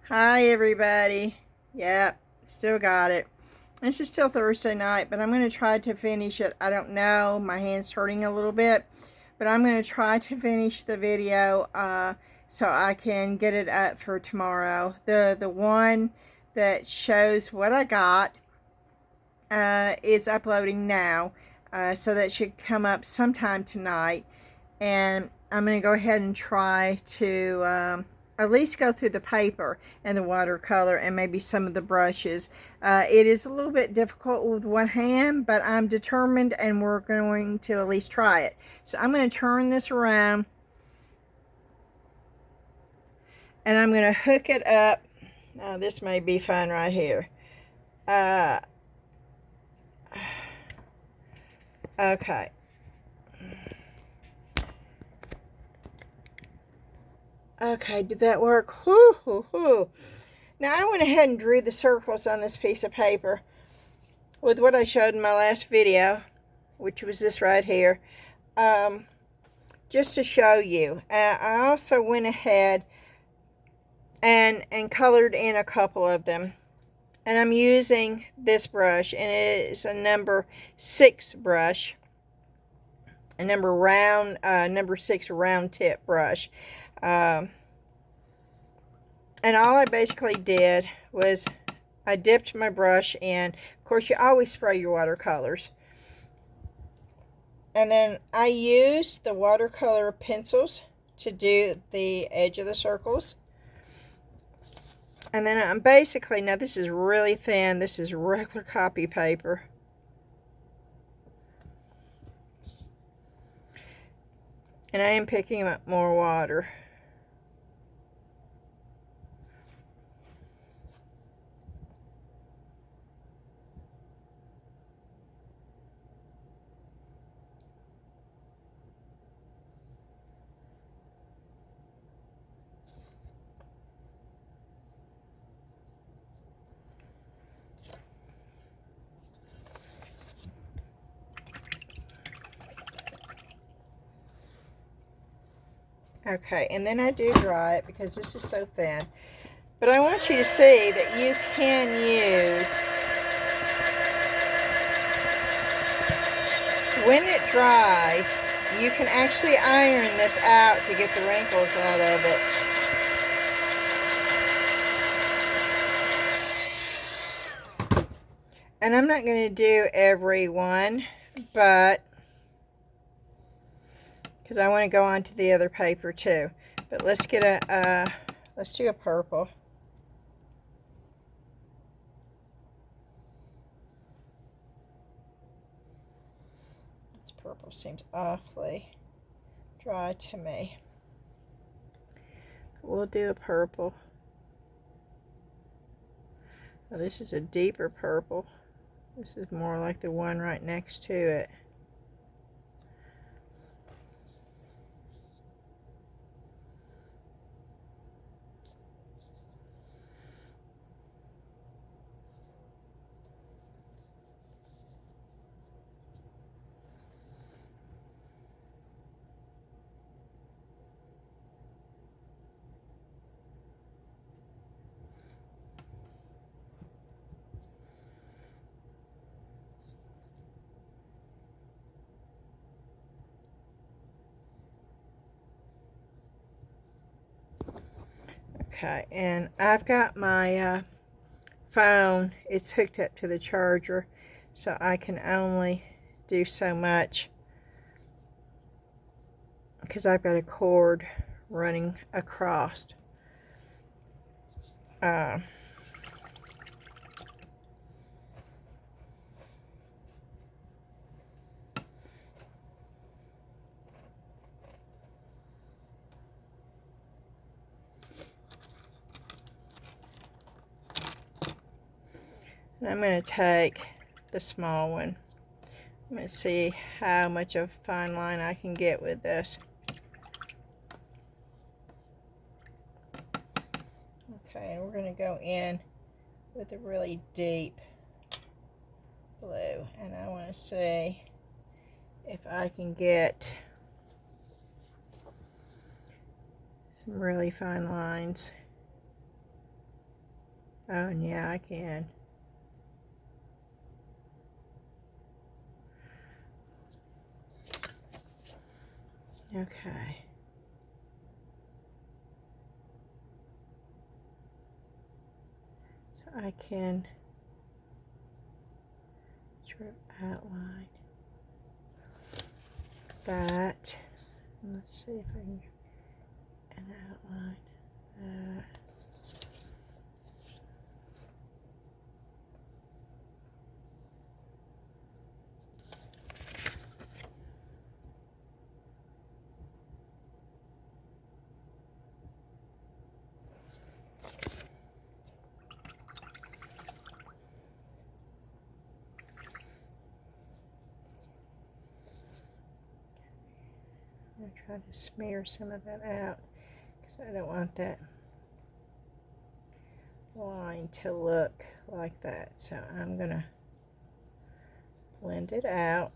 Hi everybody. Yep, still got it. This is still Thursday night, but I'm going to try to finish it. I don't know, my hand's hurting a little bit, but I'm going to try to finish the video so I can get it up for tomorrow. The one that shows what I got is uploading now, so that should come up sometime tonight. And I'm going to go ahead and try to at least go through the paper and the watercolor and maybe some of the brushes. It is a little bit difficult with one hand, but I'm determined and we're going to at least try it. So I'm going to turn this around and I'm going to hook it up. Now this may be fun right here. Okay. Okay, did that work? Whoo, whoo, whoo. Now I went ahead and drew the circles on this piece of paper with what I showed in my last video, which was this right here, just to show you. I also went ahead and colored in a couple of them. And I'm using this brush, and it is a number 6 brush, a number 6 round tip brush. And all I basically did was I dipped my brush in. Of course, you always spray your watercolors. And then I used the watercolor pencils to do the edge of the circles. And then I'm basically, now this is really thin, this is regular copy paper. And I am picking up more water. Okay, and then I do dry it because this is so thin. But I want you to see that you can use, when it dries, you can actually iron this out to get the wrinkles out of it. And I'm not going to do every one, but because I want to go on to the other paper too. But let's get let's do a purple. This purple seems awfully dry to me. We'll do a purple. Now this is a deeper purple. This is more like the one right next to it. Okay, and I've got my phone, it's hooked up to the charger, so I can only do so much because I've got a cord running across. And I'm going to take the small one. I'm going to see how much of a fine line I can get with this. Okay, and we're going to go in with a really deep blue. And I want to see if I can get some really fine lines. Oh, and yeah, I can. Okay. So I can sort of outline that. Let's see if I can get an outline that. I'm going to try to smear some of that out because I don't want that line to look like that. So I'm going to blend it out.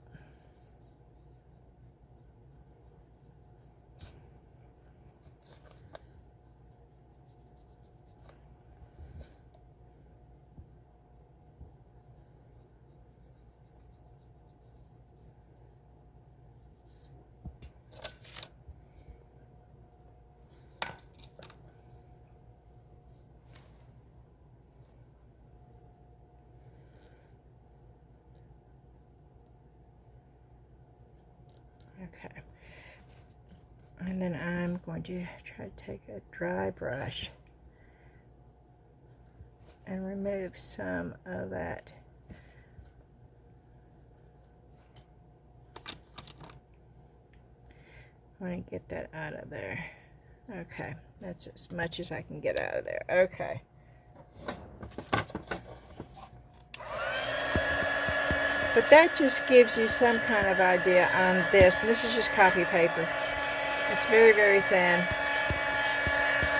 Okay, and then I'm going to try to take a dry brush and remove some of that. I want to get that out of there. Okay, that's as much as I can get out of there. Okay. But that just gives you some kind of idea on this. This is just copy paper. It's very, very thin.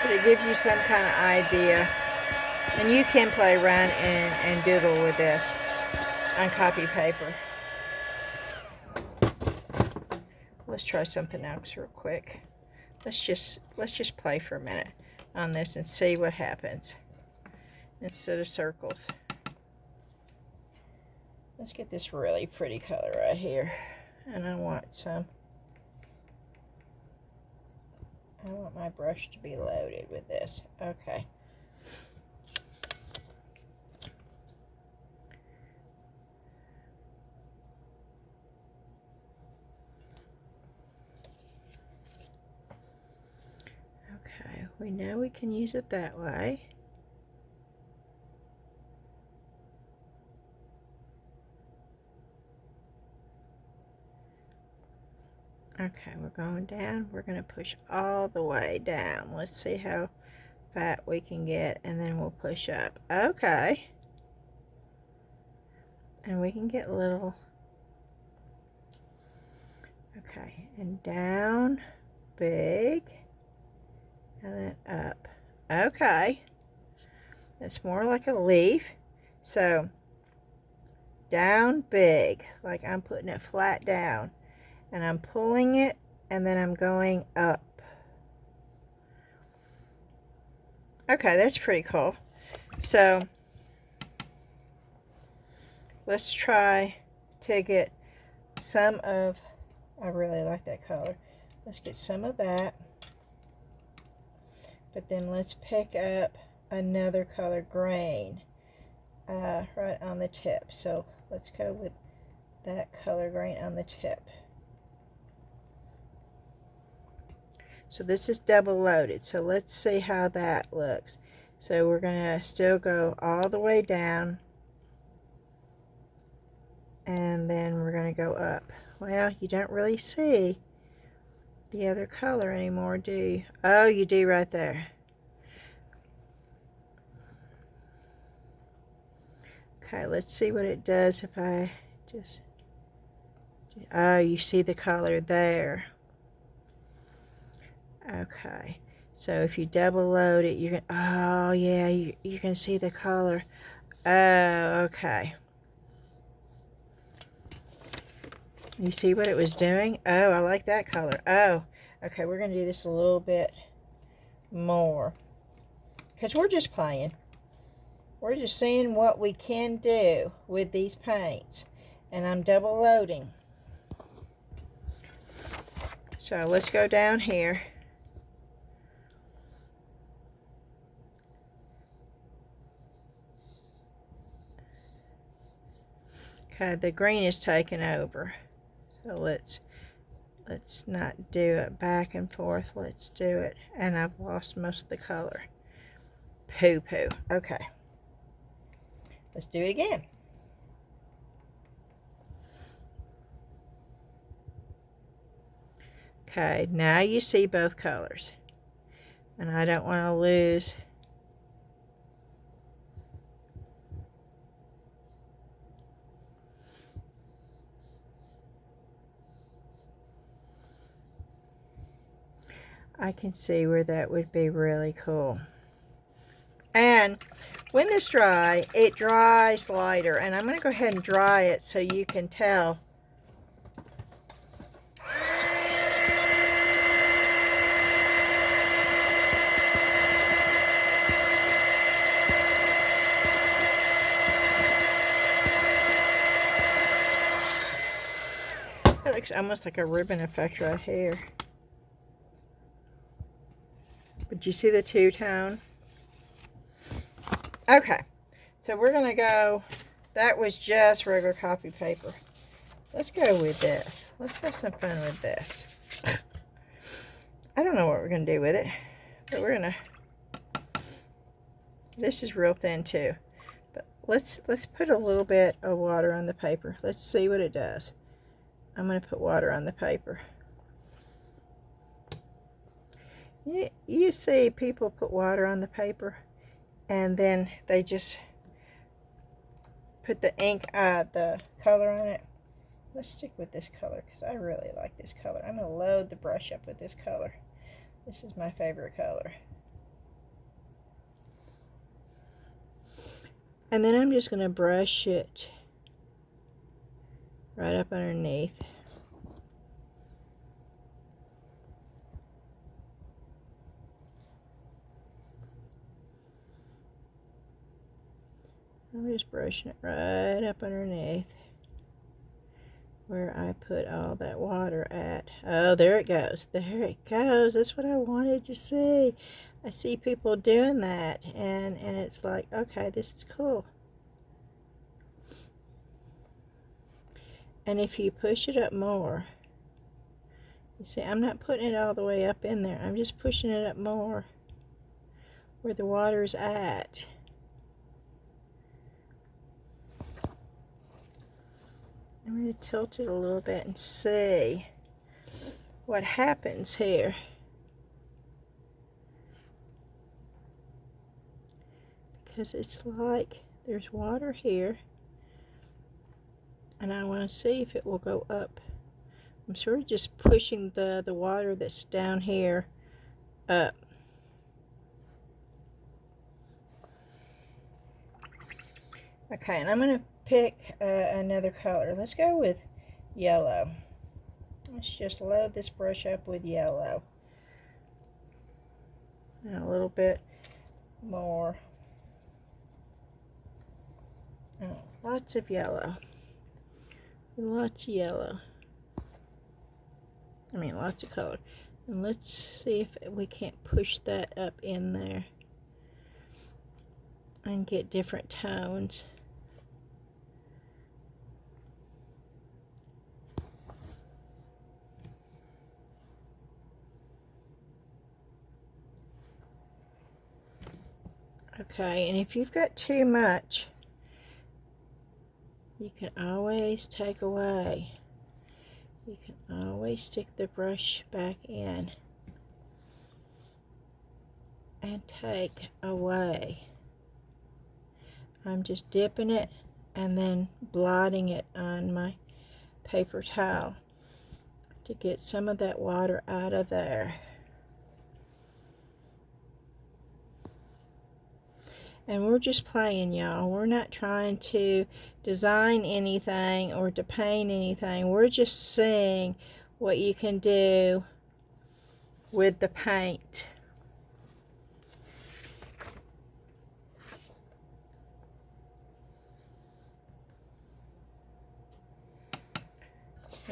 But it gives you some kind of idea. And you can play around and doodle with this on copy paper. Let's try something else real quick. Let's just play for a minute on this and see what happens instead of circles. Let's get this really pretty color right here. And I want my brush to be loaded with this. Okay. Okay, we know we can use it that way. Okay, we're going down. We're going to push all the way down. Let's see how fat we can get, and then we'll push up. Okay. And we can get little. Okay, and down, big, and then up. Okay. It's more like a leaf. So, down, big, like I'm putting it flat down. And I'm pulling it, and then I'm going up. Okay, that's pretty cool. So, let's try to get some of, I really like that color. Let's get some of that. But then let's pick up another color, green, right on the tip. So, let's go with that color green on the tip. So this is double loaded. So let's see how that looks. So we're going to still go all the way down. And then we're going to go up. Well, you don't really see the other color anymore, do you? Oh, you do right there. Okay, let's see what it does if I just... Oh, you see the color there. Okay, so if you double load it, you can, oh yeah, you can see the color. Oh, okay. You see what it was doing? Oh, I like that color. Oh, okay, we're going to do this a little bit more. Because we're just playing. we're just seeing what we can do with these paints. And I'm double loading. So let's go down here. Okay, the green is taking over. So let's not do it back and forth. Let's do it. And I've lost most of the color. Poo-poo. Okay. Let's do it again. Okay, now you see both colors. And I don't want to lose. I can see where that would be really cool. And when this dry, it dries lighter. And I'm going to go ahead and dry it so you can tell. That looks almost like a ribbon effect right here. But you see the two-tone? Okay, so we're going to go, that was just regular copy paper. Let's go with this. Let's have some fun with this. I don't know what we're going to do with it, but we're going to, this is real thin too. But let's put a little bit of water on the paper. Let's see what it does. I'm going to put water on the paper. You see people put water on the paper and then they just put the ink, the color on it. Let's stick with this color because I really like this color. I'm going to load the brush up with this color. This is my favorite color. And then I'm just going to brush it right up underneath. I'm just brushing it right up underneath where I put all that water at. Oh, there it goes. There it goes. That's what I wanted to see. I see people doing that, and it's like, okay, this is cool. And if you push it up more, you see, I'm not putting it all the way up in there. I'm just pushing it up more where the water's at. I'm going to tilt it a little bit and see what happens here. Because it's like there's water here. And I want to see if it will go up. I'm sort of just pushing the water that's down here up. Okay, and I'm going to pick another color. Let's go with yellow. Let's just load this brush up with yellow. And a little bit more. Oh, lots of yellow. Lots of yellow. I mean, lots of color. And let's see if we can't push that up in there and get different tones. Okay, and if you've got too much, you can always take away. You can always stick the brush back in and take away. I'm just dipping it and then blotting it on my paper towel to get some of that water out of there. And we're just playing, y'all. We're not trying to design anything or to paint anything. We're just seeing what you can do with the paint.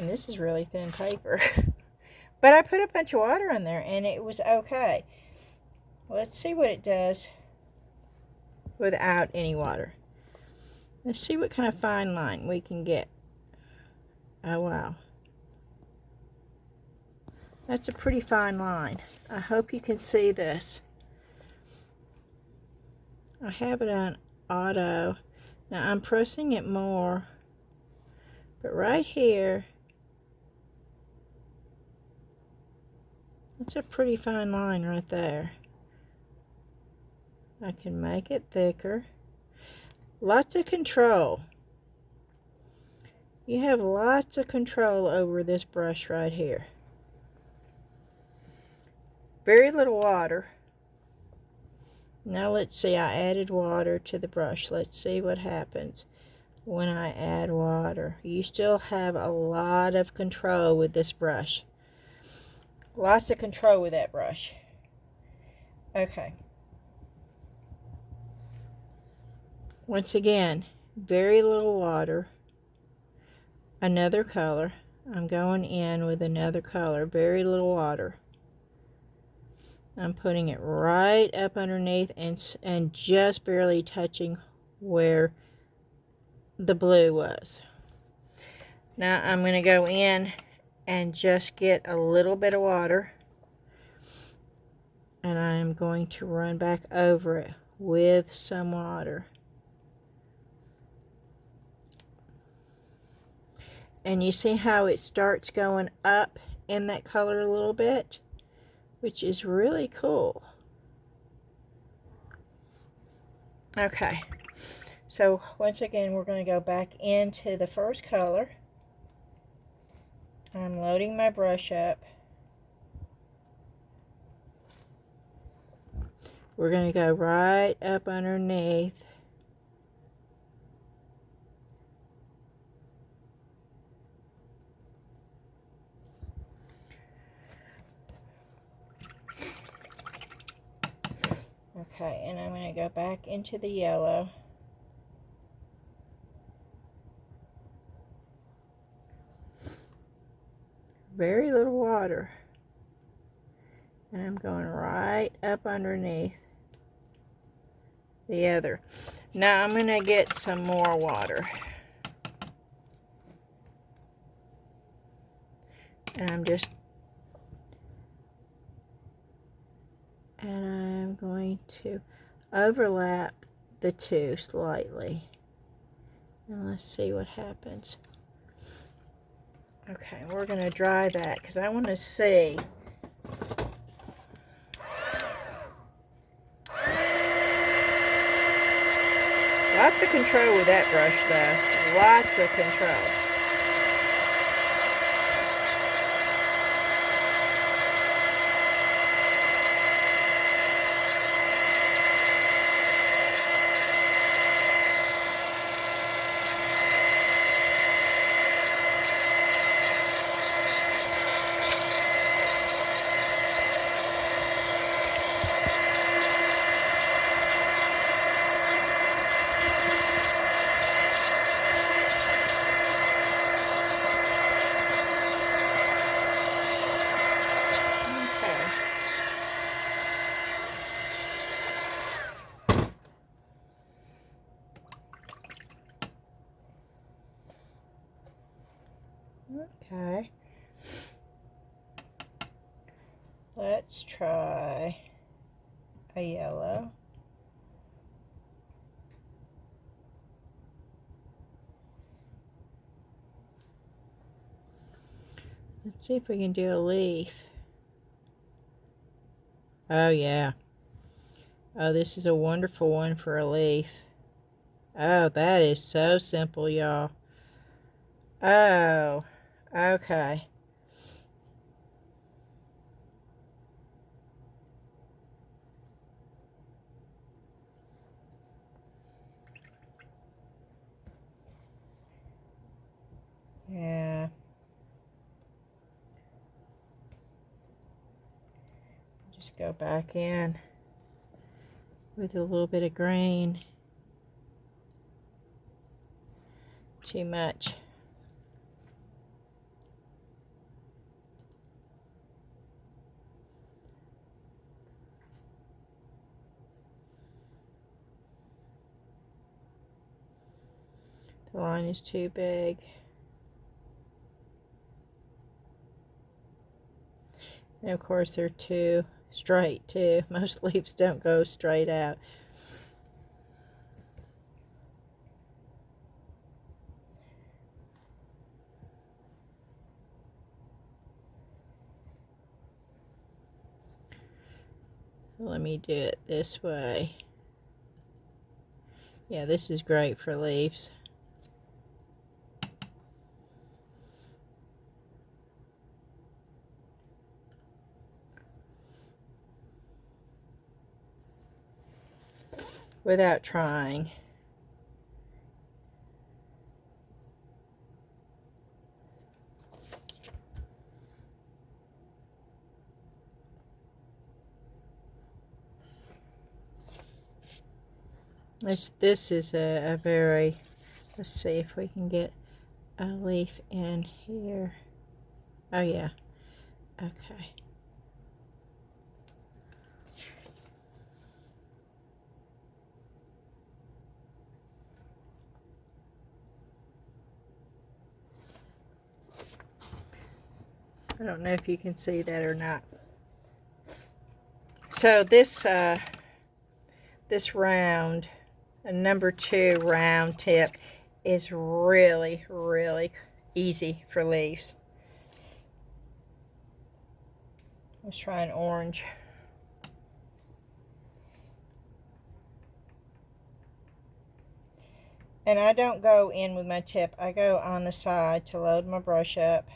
And this is really thin paper. But I put a bunch of water in there and it was okay. Let's see what it does without any water. Let's see what kind of fine line we can get. Oh, wow. That's a pretty fine line. I hope you can see this. I have it on auto. Now I'm pressing it more. But right here, it's a pretty fine line right there. I can make it thicker. Lots of control. You have lots of control over this brush right here. Very little water. Now let's see, I added water to the brush. Let's see what happens when I add water. You still have a lot of control with this brush. Lots of control with that brush. Okay. Once again, very little water. Another color. I'm going in with another color. Very little water. I'm putting it right up underneath and just barely touching where the blue was. Now I'm going to go in and just get a little bit of water. And I'm going to run back over it with some water. And you see how it starts going up in that color a little bit, which is really cool. Okay, so once again we're going to go back into the first color. I'm loading my brush up. We're going to go right up underneath. Okay, and I'm going to go back into the yellow. Very little water. And I'm going right up underneath the other. Now I'm going to get some more water. And I'm going to overlap the two slightly. And let's see what happens. Okay, we're going to dry that because I want to see. Lots of control with that brush though. Lots of control. Okay. Let's try a yellow. Let's see if we can do a leaf. Oh yeah. Oh, this is a wonderful one for a leaf. Oh, that is so simple, y'all. Oh, okay. Yeah. Just go back in with a little bit of green. Too much. The line is too big. And of course they're too straight too. Most leaves don't go straight out. Let me do it this way. Yeah, this is great for leaves. Without trying. This is a very, let's see if we can get a leaf in here. Oh yeah, okay. I don't know if you can see that or not. So this this round, a number 2 round tip, is really, really easy for leaves. Let's try an orange. And I don't go in with my tip. I go on the side to load my brush up.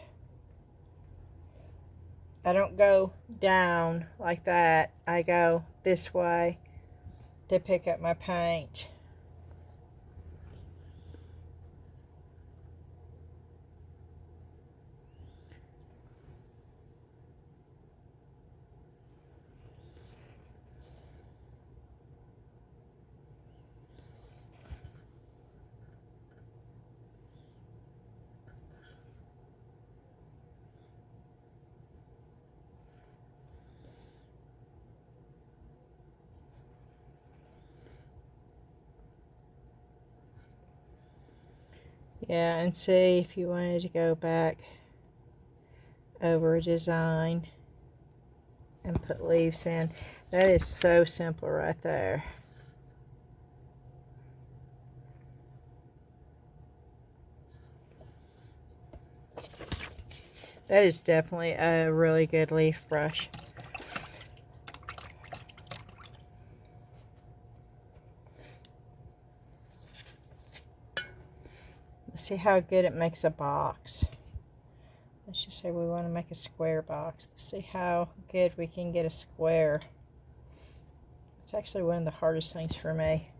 I don't go down like that. I go this way to pick up my paint. Yeah, and see if you wanted to go back over a design and put leaves in. That is so simple right there. That is definitely a really good leaf brush. Let's see how good it makes a box. Let's just say we want to make a square box. Let's see how good we can get a square. It's actually one of the hardest things for me.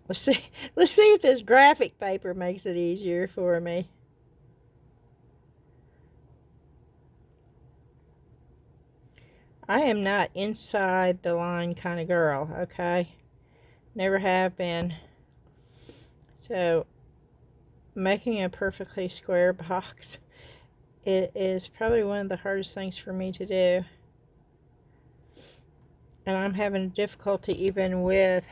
Let's see if this graphic paper makes it easier for me. I am not inside the line kind of girl, okay? Never have been. So making a perfectly square box, it is probably one of the hardest things for me to do. And I'm having difficulty even with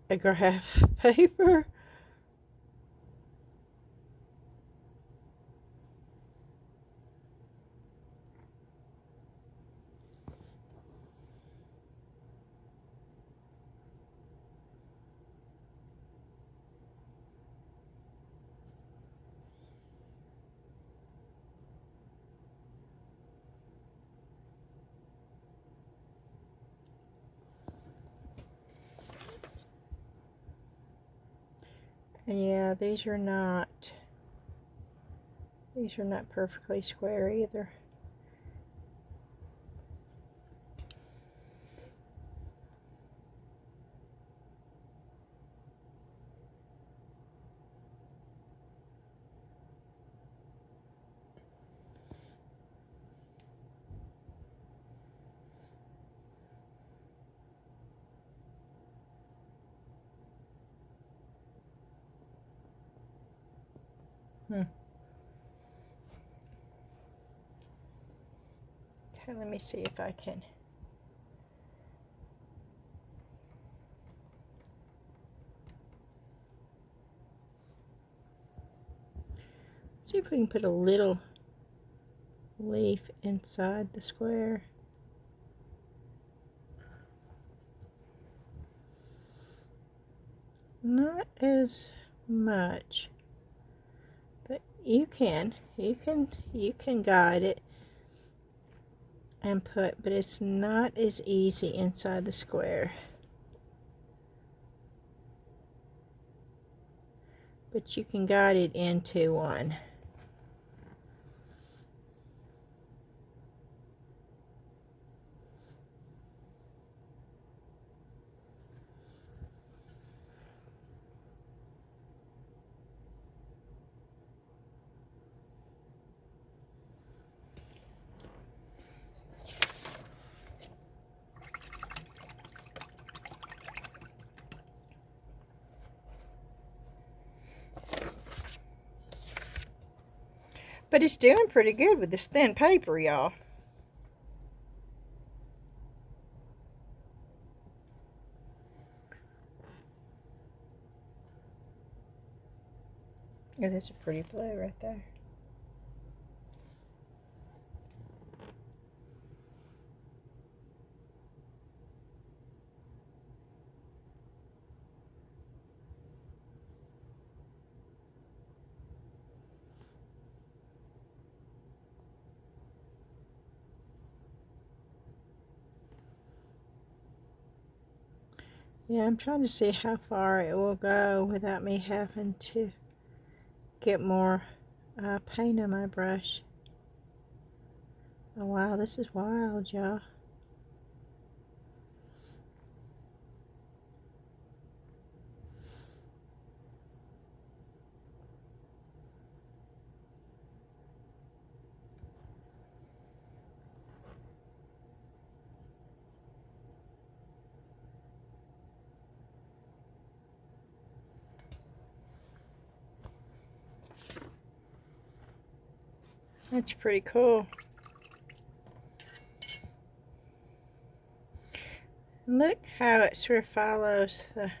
a graph paper. And yeah, these are not perfectly square either. Okay, let me see if I can See if we can put a little leaf inside the square. Not as much, but you can guide it and put, but it's not as easy inside the square. But you can guide it into one. But it's doing pretty good with this thin paper, y'all. Oh, that's a pretty blue right there. Yeah, I'm trying to see how far it will go without me having to get more paint on my brush. Oh wow, this is wild, y'all. That's pretty cool. Look how it sort of follows the...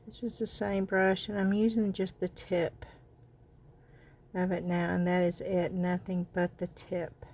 This is the same brush, and I'm using just the tip of it now, and that is it, nothing but the tip.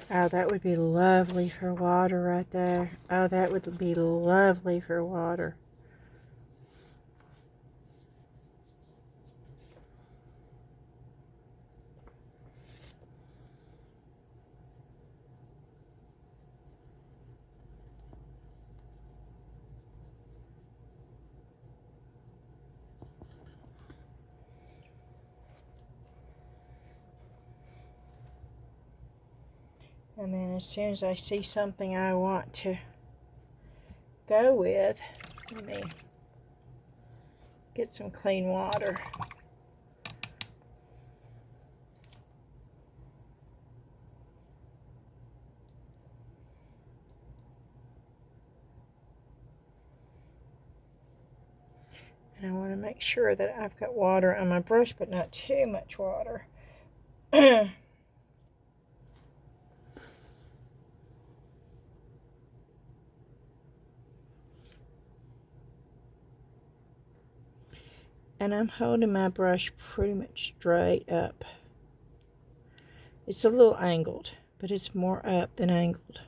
Oh, that would be lovely for water right there. Oh, that would be lovely for water. And then as soon as I see something I want to go with, let me get some clean water. And I want to make sure that I've got water on my brush, but not too much water. And I'm holding my brush pretty much straight up. It's a little angled, but it's more up than angled.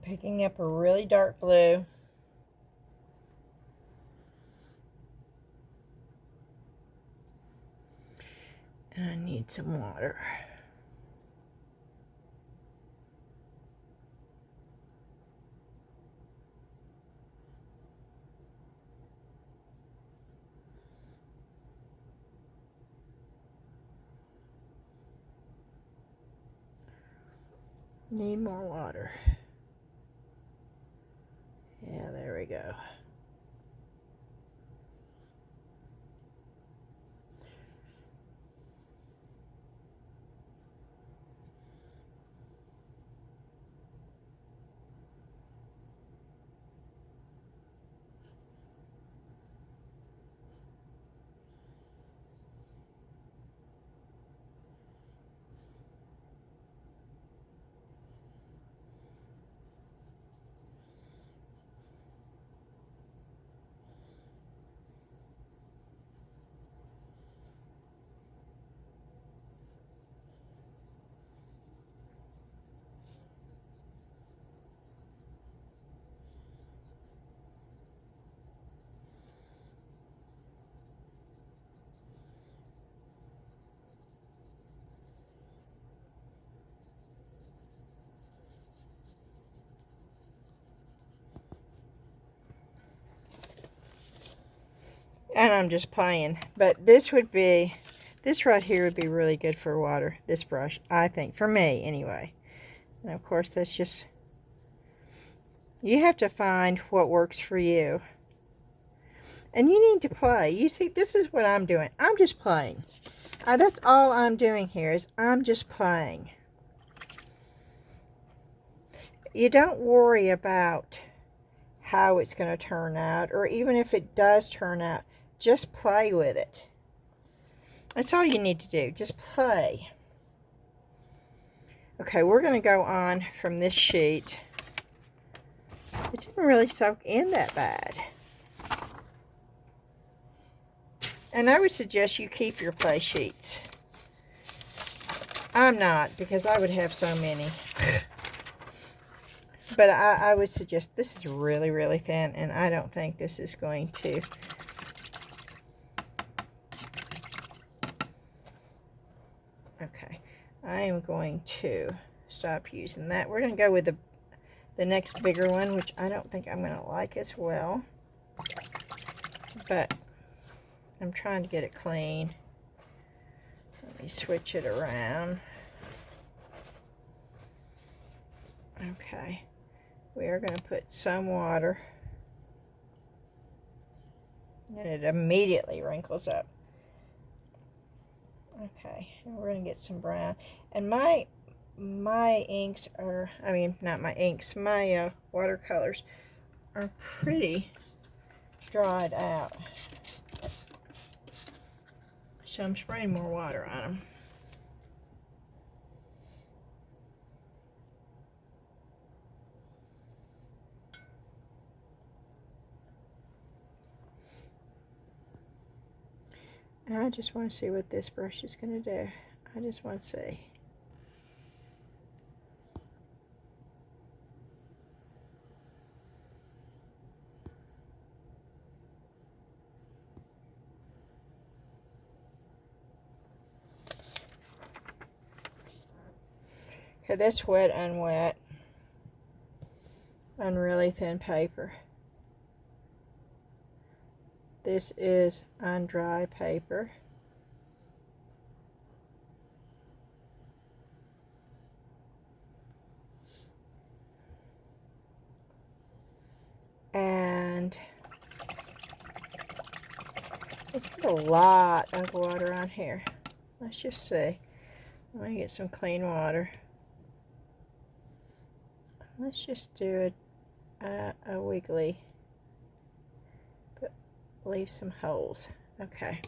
picking up a really dark blue. And I need some water. Need more water. Yeah, there we go. And I'm just playing. But this right here would be really good for water. This brush, I think, for me anyway. And of course, that's just, you have to find what works for you. And you need to play. You see, this is what I'm doing. I'm just playing. That's all I'm doing here is I'm just playing. You don't worry about how it's going to turn out, or even if it does turn out, just play with it. That's all you need to do. Just play. Okay, we're going to go on from this sheet. It didn't really soak in that bad. And I would suggest you keep your play sheets. I'm not, because I would have so many. But I would suggest, this is really, really thin, and I don't think this is going to. Okay, I am going to stop using that. We're going to go with the next bigger one, which I don't think I'm going to like as well. But I'm trying to get it clean. Let me switch it around. Okay. We are going to put some water. And it immediately wrinkles up. Okay. And we're going to get some brown. And my inks are, I mean, not my inks, my watercolors are pretty dried out. So I'm spraying more water on them. And I just want to see what this brush is going to do. I just want to see. Okay, that's wet on wet on really thin paper. This is on dry paper. And let's put a lot of water on here. Let's just see. I'm going to get some clean water. Let's just do a wiggly, but leave some holes. Okay.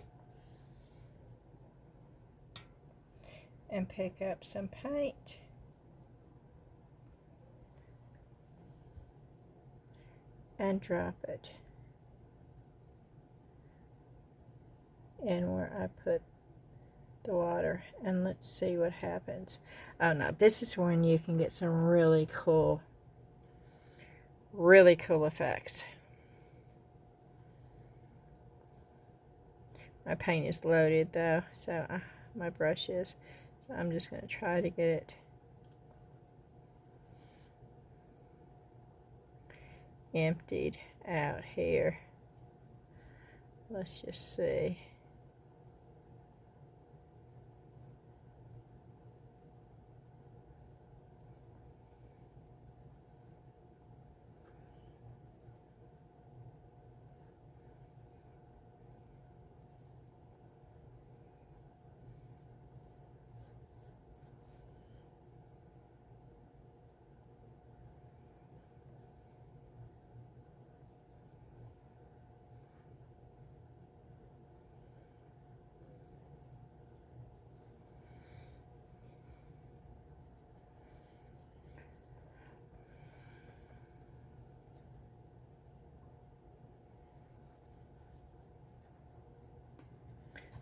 And pick up some paint. And drop it in where I put the water, and let's see what happens. Oh no, this is when you can get some really cool Really cool effects. My paint is loaded though, so my brush is. So I'm just going to try to get it emptied out here. Let's just see.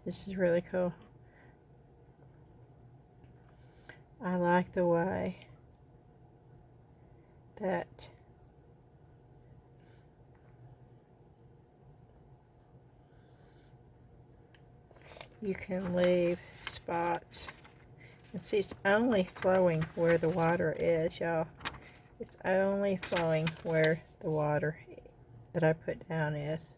This is really cool. I like the way that you can leave spots. And see, it's only flowing where the water is, y'all. It's only flowing where the water that I put down is.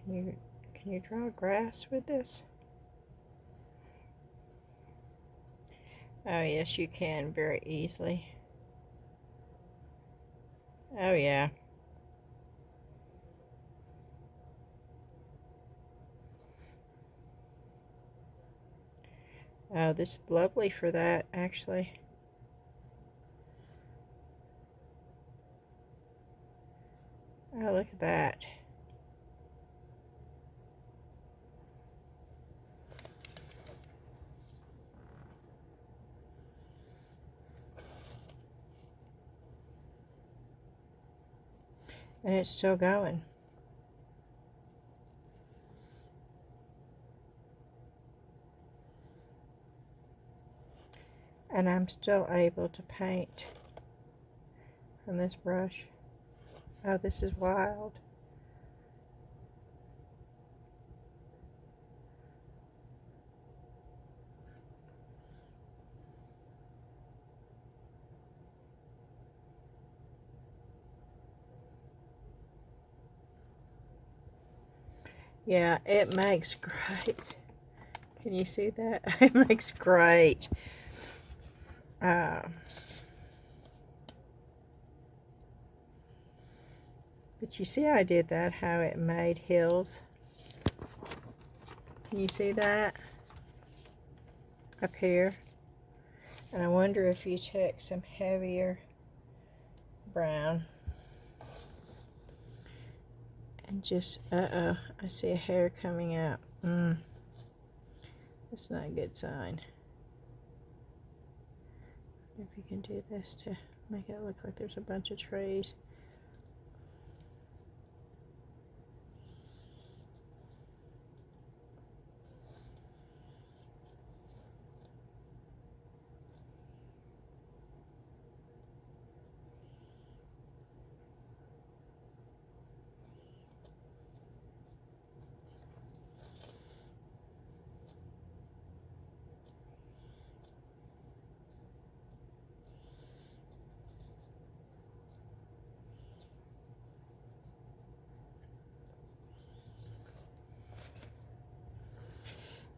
Can you draw grass with this? Oh yes, you can very easily. Oh yeah. Oh, this is lovely for that, actually. Oh, look at that. And it's still going. And I'm still able to paint from this brush. Oh, this is wild. Yeah, it makes great. Can you see that? It makes great. But you see how I did that, how it made hills? Can you see that? Up here. And I wonder if you took some heavier brown. And just, I see a hair coming out. That's not a good sign. If you can do this to make it look like there's a bunch of trees.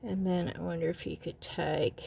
And then I wonder if you could take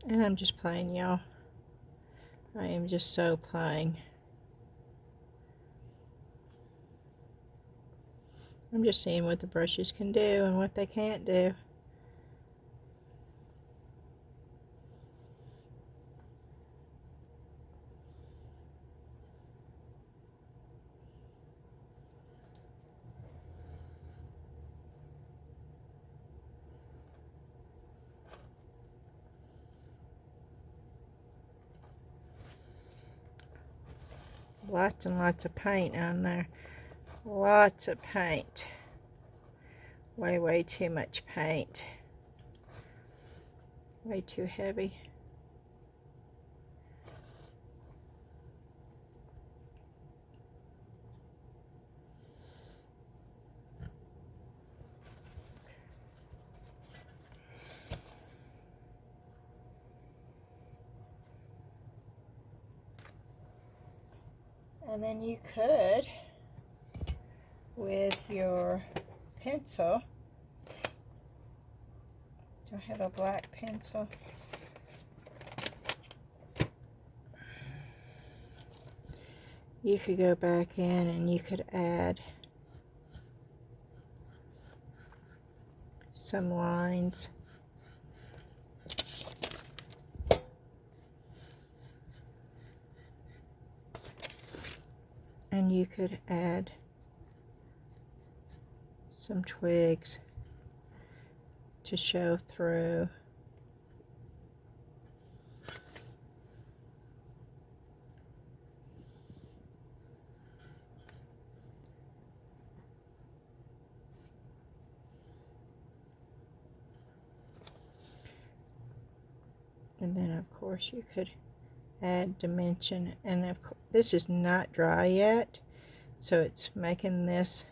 and I'm just playing, y'all. I am just so playing. I'm just seeing what the brushes can do and what they can't do. Lots and lots of paint on there. Lots of paint. Way too much paint. Way too heavy. And then you could, with your pencil, do I have a black pencil? You could go back in and you could add some lines. And you could add some twigs to show through. And then of course you could add dimension, and of course this is not dry yet, so it's making this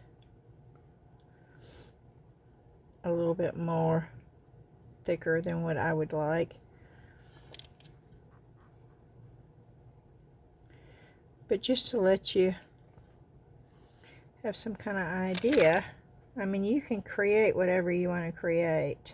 a little bit more thicker than what I would like. But just to let you have some kind of idea, I mean, you can create whatever you want to create.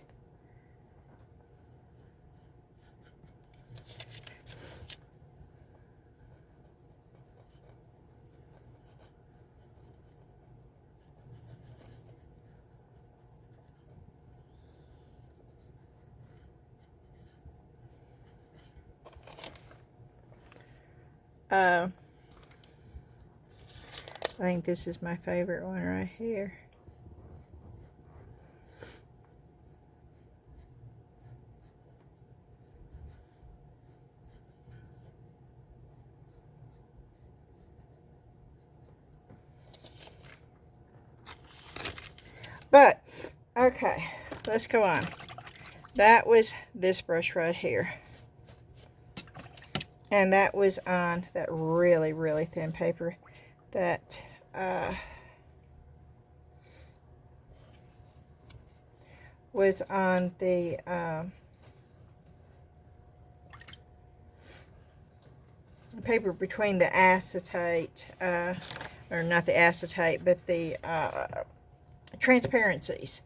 I think this is my favorite one right here. But, okay, let's go on. That was this brush right here. And that was on that really thin paper that was on the paper between the acetate, or not the acetate, but the transparencies.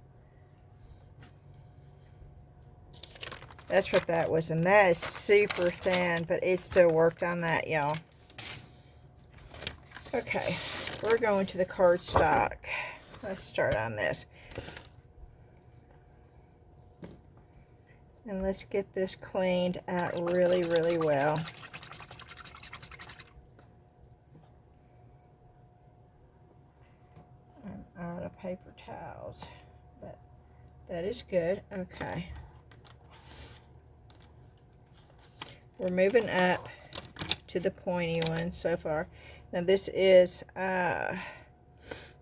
That's what that was, and that is super thin, but it still worked on that, y'all. Okay, we're going to the cardstock. Let's start on this. And let's get this cleaned out really well. I'm out paper towels. But that is good. Okay. We're moving up to the pointy one so far. Now this is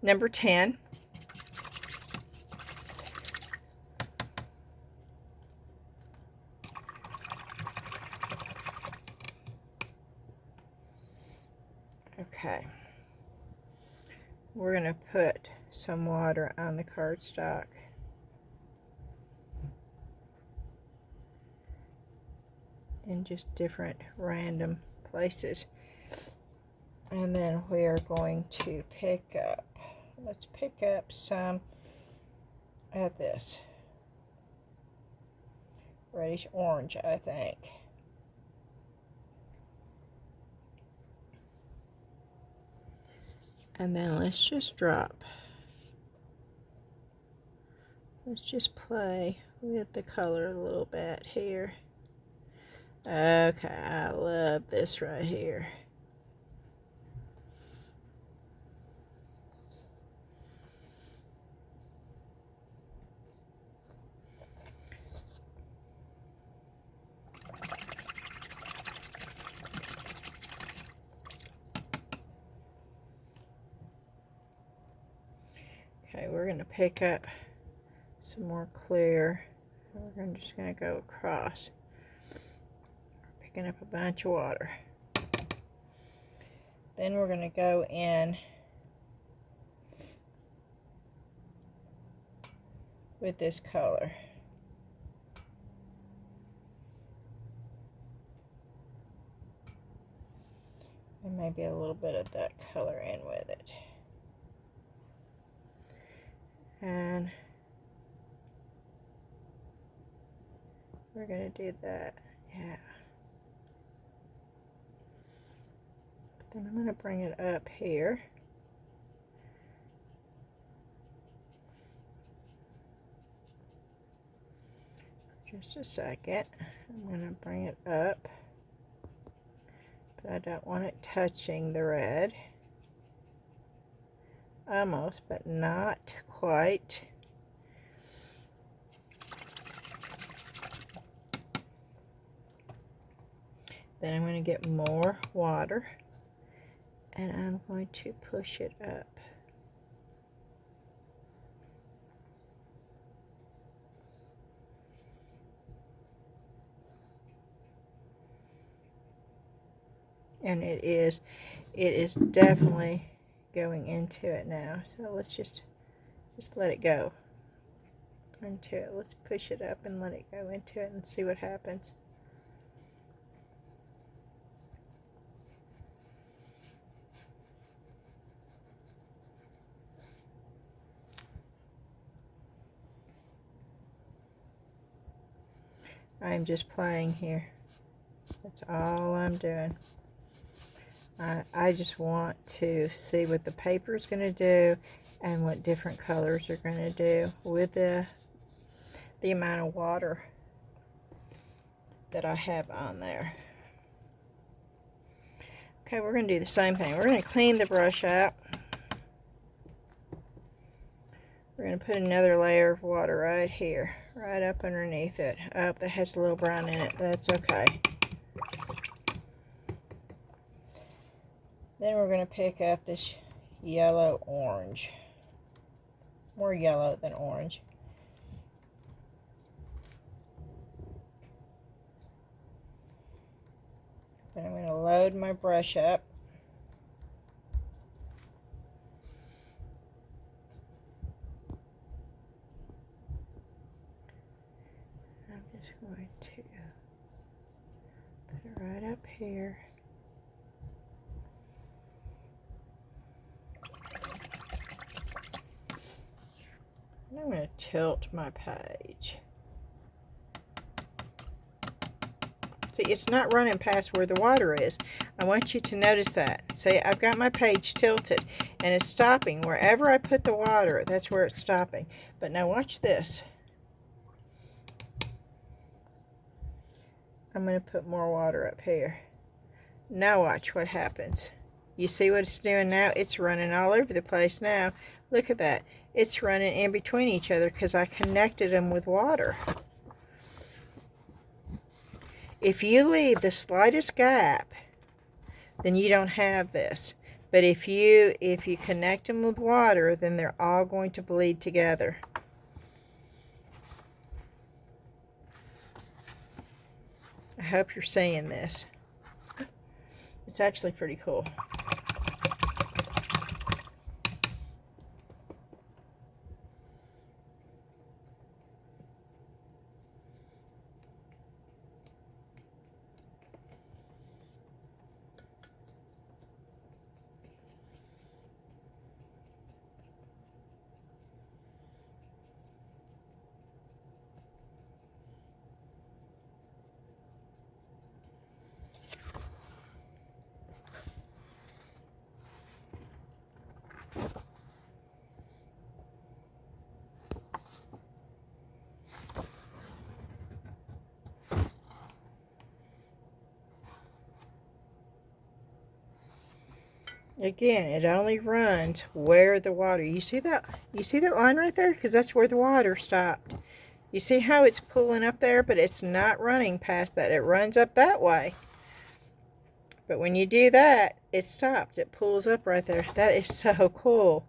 number 10. Okay. We're going to put some water on the cardstock. In just different random places. And then we are going to pick up, let's pick up some of this reddish orange, I think. And then let's just drop. Let's just play with the color a little bit here. Okay, I love this right here. Okay, we're going to pick up some more clear. We're just going to go across. Picking up a bunch of water. Then we're going to go in with this color. And maybe a little bit of that color in with it. And we're going to do that. Yeah. Then I'm going to bring it up here. Just a second. I'm going to bring it up. But I don't want it touching the red. Almost, but not quite. Then I'm going to get more water. And I'm going to push it up. And it is definitely going into it now. So let's just let it go into it. Let's push it up and let it go into it and see what happens. I'm just playing here. That's all I'm doing. I just want to see what the paper is going to do and what different colors are going to do with the amount of water that I have on there. Okay, we're going to do the same thing. We're going to clean the brush out. We're going to put another layer of water right here, right up underneath it. Oh, that has a little brown in it. That's okay. Then we're going to pick up this yellow-orange. More yellow than orange. Then I'm going to load my brush up. I'm just going to put it right up here. And I'm going to tilt my page. See, it's not running past where the water is. I want you to notice that. See, I've got my page tilted, and it's stopping. Wherever I put the water, that's where it's stopping. But now watch this. I'm going to put more water up here. Now watch what happens. You see what it's doing now? It's running all over the place now. Look at that. It's running in between each other because I connected them with water. If you leave the slightest gap, then you don't have this. But if you connect them with water, then they're all going to bleed together. I hope you're seeing this. It's actually pretty cool. Again, it only runs where the water. You see that? You see that line right there? Because that's where the water stopped. You see how it's pulling up there, but it's not running past that. It runs up that way. But when you do that, it stops. It pulls up right there. That is so cool.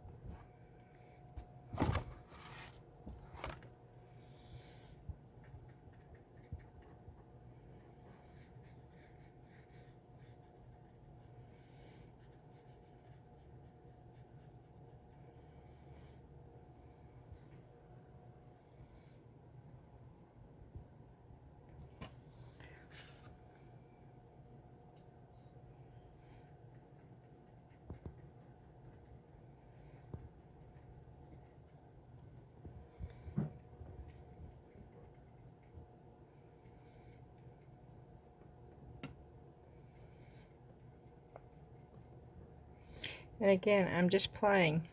And again, I'm just playing.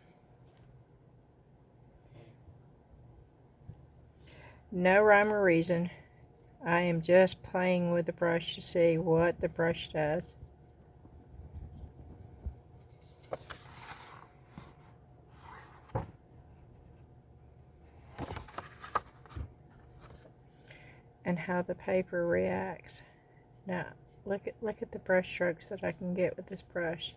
No rhyme or reason. I am just playing with the brush to see what the brush does. And how the paper reacts. Now, look at the brush strokes that I can get with this brush.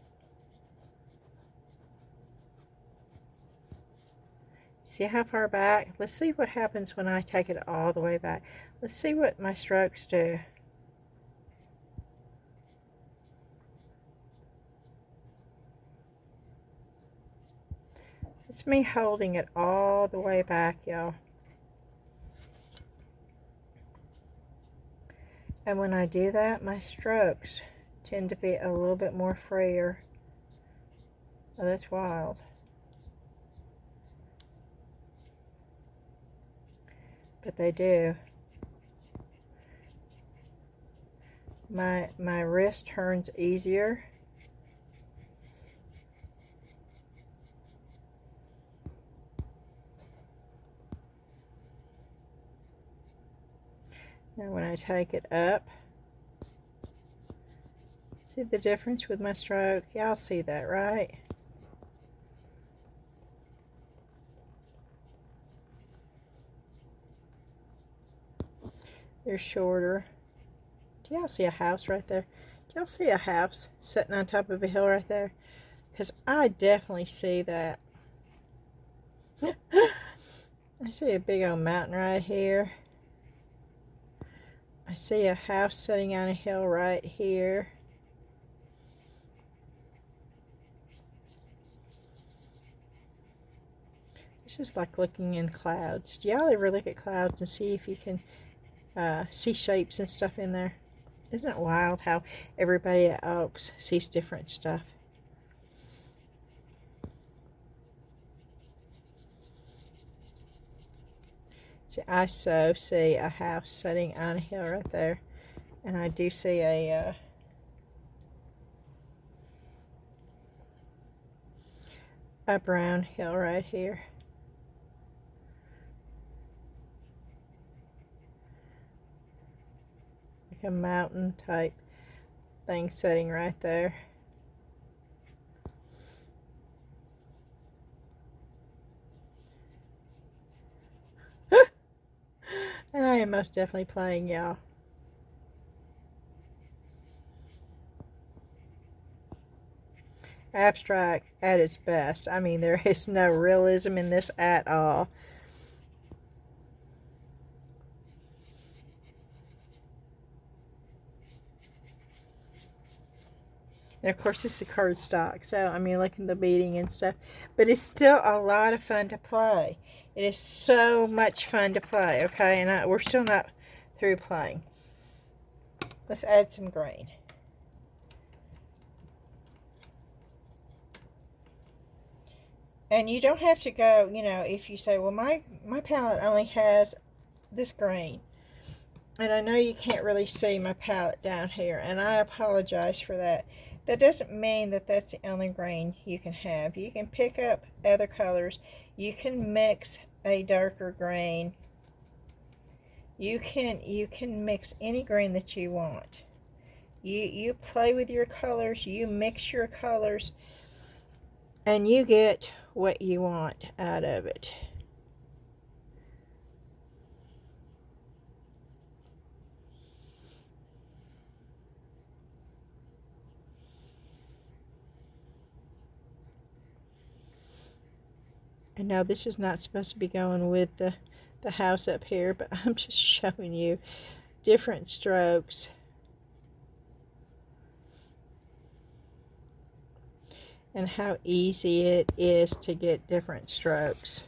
See how far back? Let's see what happens when I take it all the way back. Let's see what my strokes do. It's me holding it all the way back, y'all. And when I do that, my strokes tend to be a little bit more freer. Oh, that's wild. But they do. My wrist turns easier. Now when I take it up, see the difference with my stroke? Y'all see that, right? They're shorter. Do y'all see a house right there? Do y'all see a house sitting on top of a hill right there? Because I definitely see that. I see a big old mountain right here. I see a house sitting on a hill right here. It's just like looking in clouds. Do y'all ever look at clouds and see if you can see shapes and stuff in there? Isn't it wild how everybody at Oaks sees different stuff? See, I so see a house sitting on a hill right there. And I do see a brown hill right here. Like a mountain type thing sitting right there. am most definitely playing, y'all. Abstract at its best. I mean, there is no realism in this at all. And of course, this is cardstock, so I mean, look at the beading and stuff. But it's still a lot of fun to play. It is so much fun to play, okay? And we're still not through playing. Let's add some green. And you don't have to go, you know, if you say, well, my palette only has this green. And I know you can't really see my palette down here, and I apologize for that. That doesn't mean that that's the only green you can have. You can pick up other colors. You can mix a darker green. You can mix any green that you want. You play with your colors, you mix your colors, and you get what you want out of it. And now this is not supposed to be going with the house up here, but I'm just showing you different strokes. And how easy it is to get different strokes.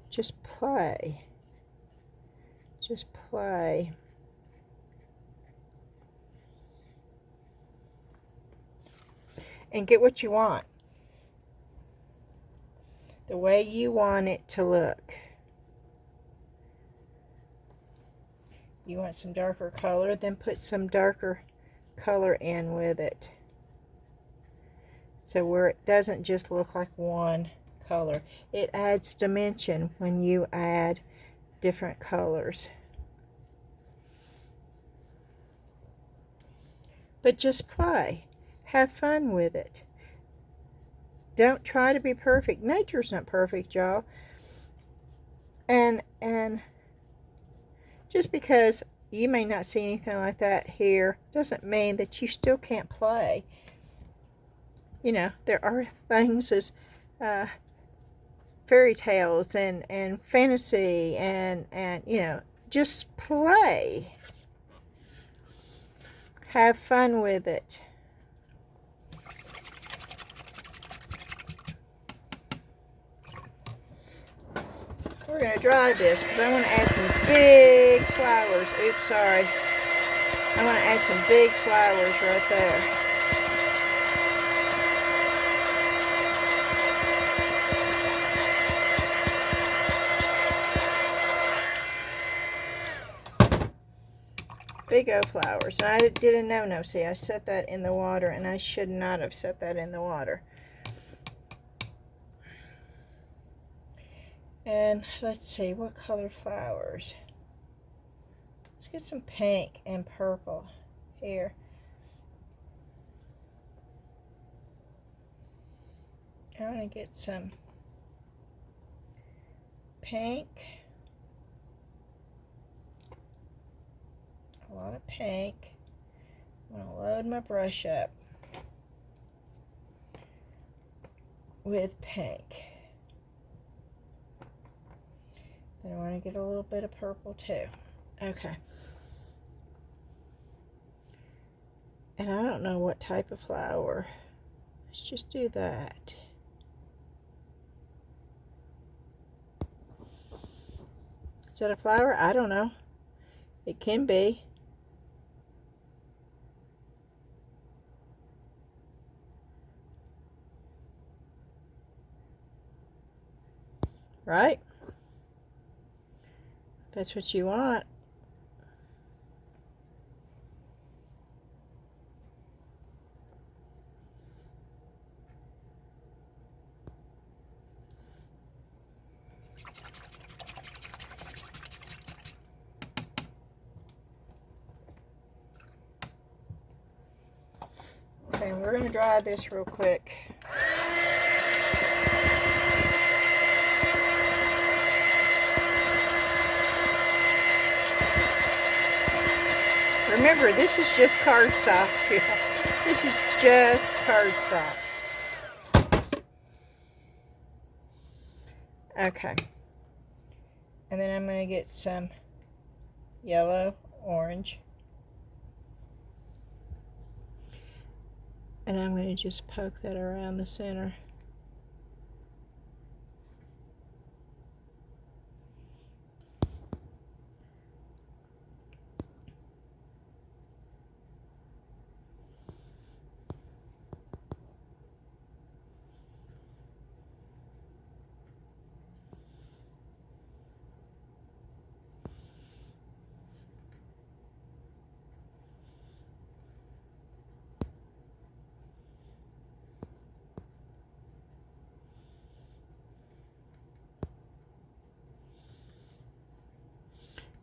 Just play. Just play. And get what you want. The way you want it to look. You want some darker color, then put some darker color in with it. So where it doesn't just look like one color. It adds dimension when you add different colors. But just play. Have fun with it. Don't try to be perfect. Nature's not perfect, y'all. And just because you may not see anything like that here doesn't mean that you still can't play. You know, there are things as fairy tales and fantasy and you know, just play. Have fun with it. We're going to dry this because I want to add some big flowers. Oops, sorry. I want to add some big flowers right there. Big O flowers. And I did a no-no. See, I set that in the water, and I should not have set that in the water. And let's see, what color flowers? Let's get some pink and purple here. I want to get some pink. A lot of pink. I'm going to load my brush up with pink. Then I want to get a little bit of purple too. Okay. And I don't know what type of flower. Let's just do that. Is that a flower? I don't know. It can be. Right? That's what you want. Okay, we're going to dry this real quick. Remember, this is just cardstock. This is just cardstock. Okay. And then I'm going to get some yellow, orange. And I'm going to just poke that around the center.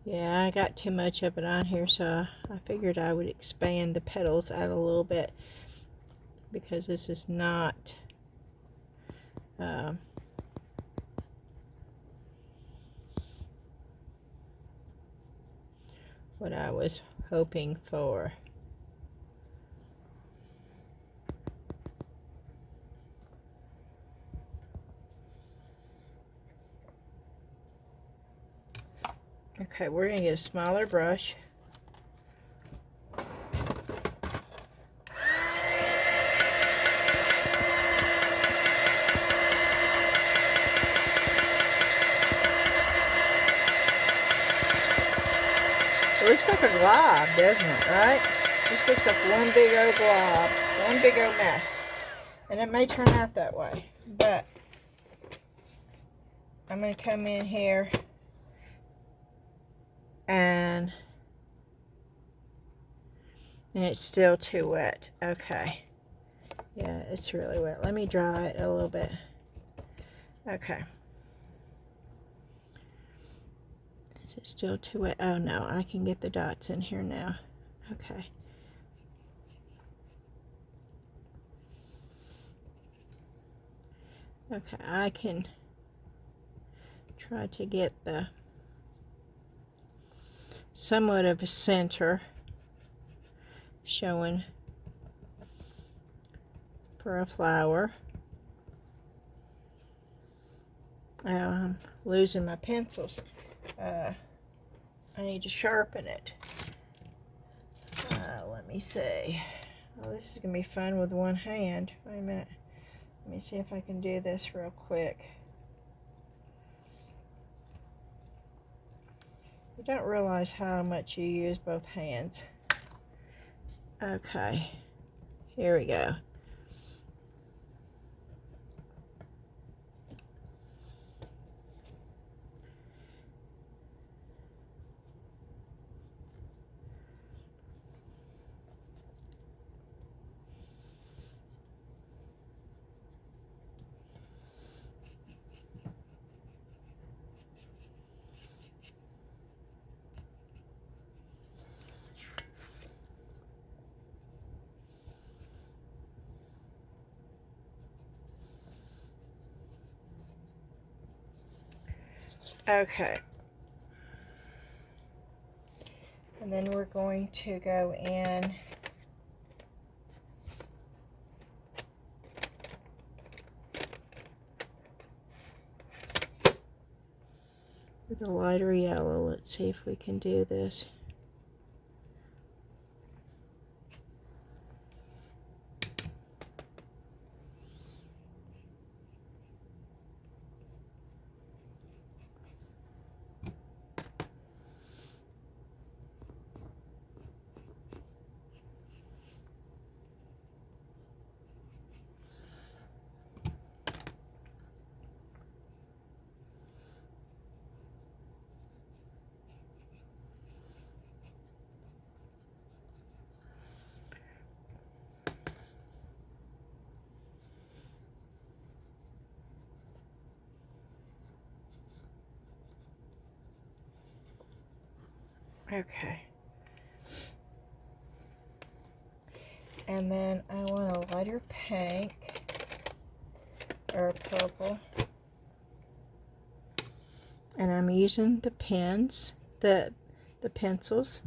Yeah, I got too much of it on here, so I figured I would expand the petals out a little bit, because this is not what I was hoping for. Okay, we're going to get a smaller brush. It looks like a glob, doesn't it, right? Just looks like one big old glob, one big old mess. And it may turn out that way, but I'm going to come in here and it's still too wet. Okay. Yeah, it's really wet. Let me dry it a little bit. Okay. Is it still too wet? Oh no, I can get the dots in here now. Okay. Okay, I can try to get the somewhat of a center showing for a flower. I'm losing my pencils. I need to sharpen it. Let me see. Oh, this is going to be fun with one hand. Wait a minute. Let me see if I can do this real quick. You don't realize how much you use both hands. Okay. Here we go. Okay. And then we're going to go in with a lighter yellow. Let's see if we can do this. Okay. And then I want a lighter pink or purple. And I'm using the pens, the pencils.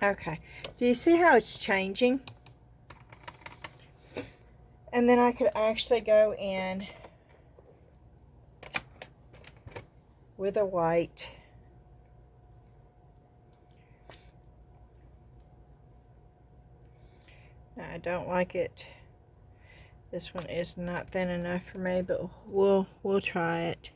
Okay, do you see how it's changing? And then I could actually go in with a white. Now, I don't like it. This one is not thin enough for me, but we'll try it.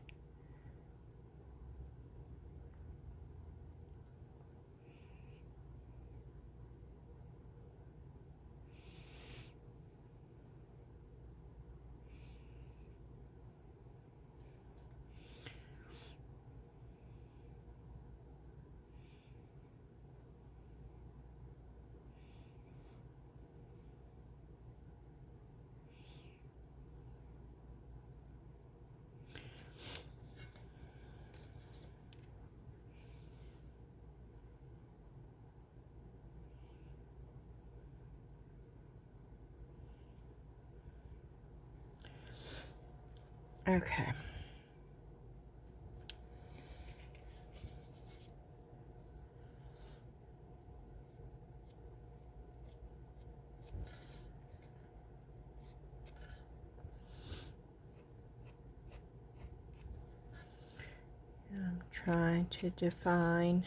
Okay. I'm trying to define.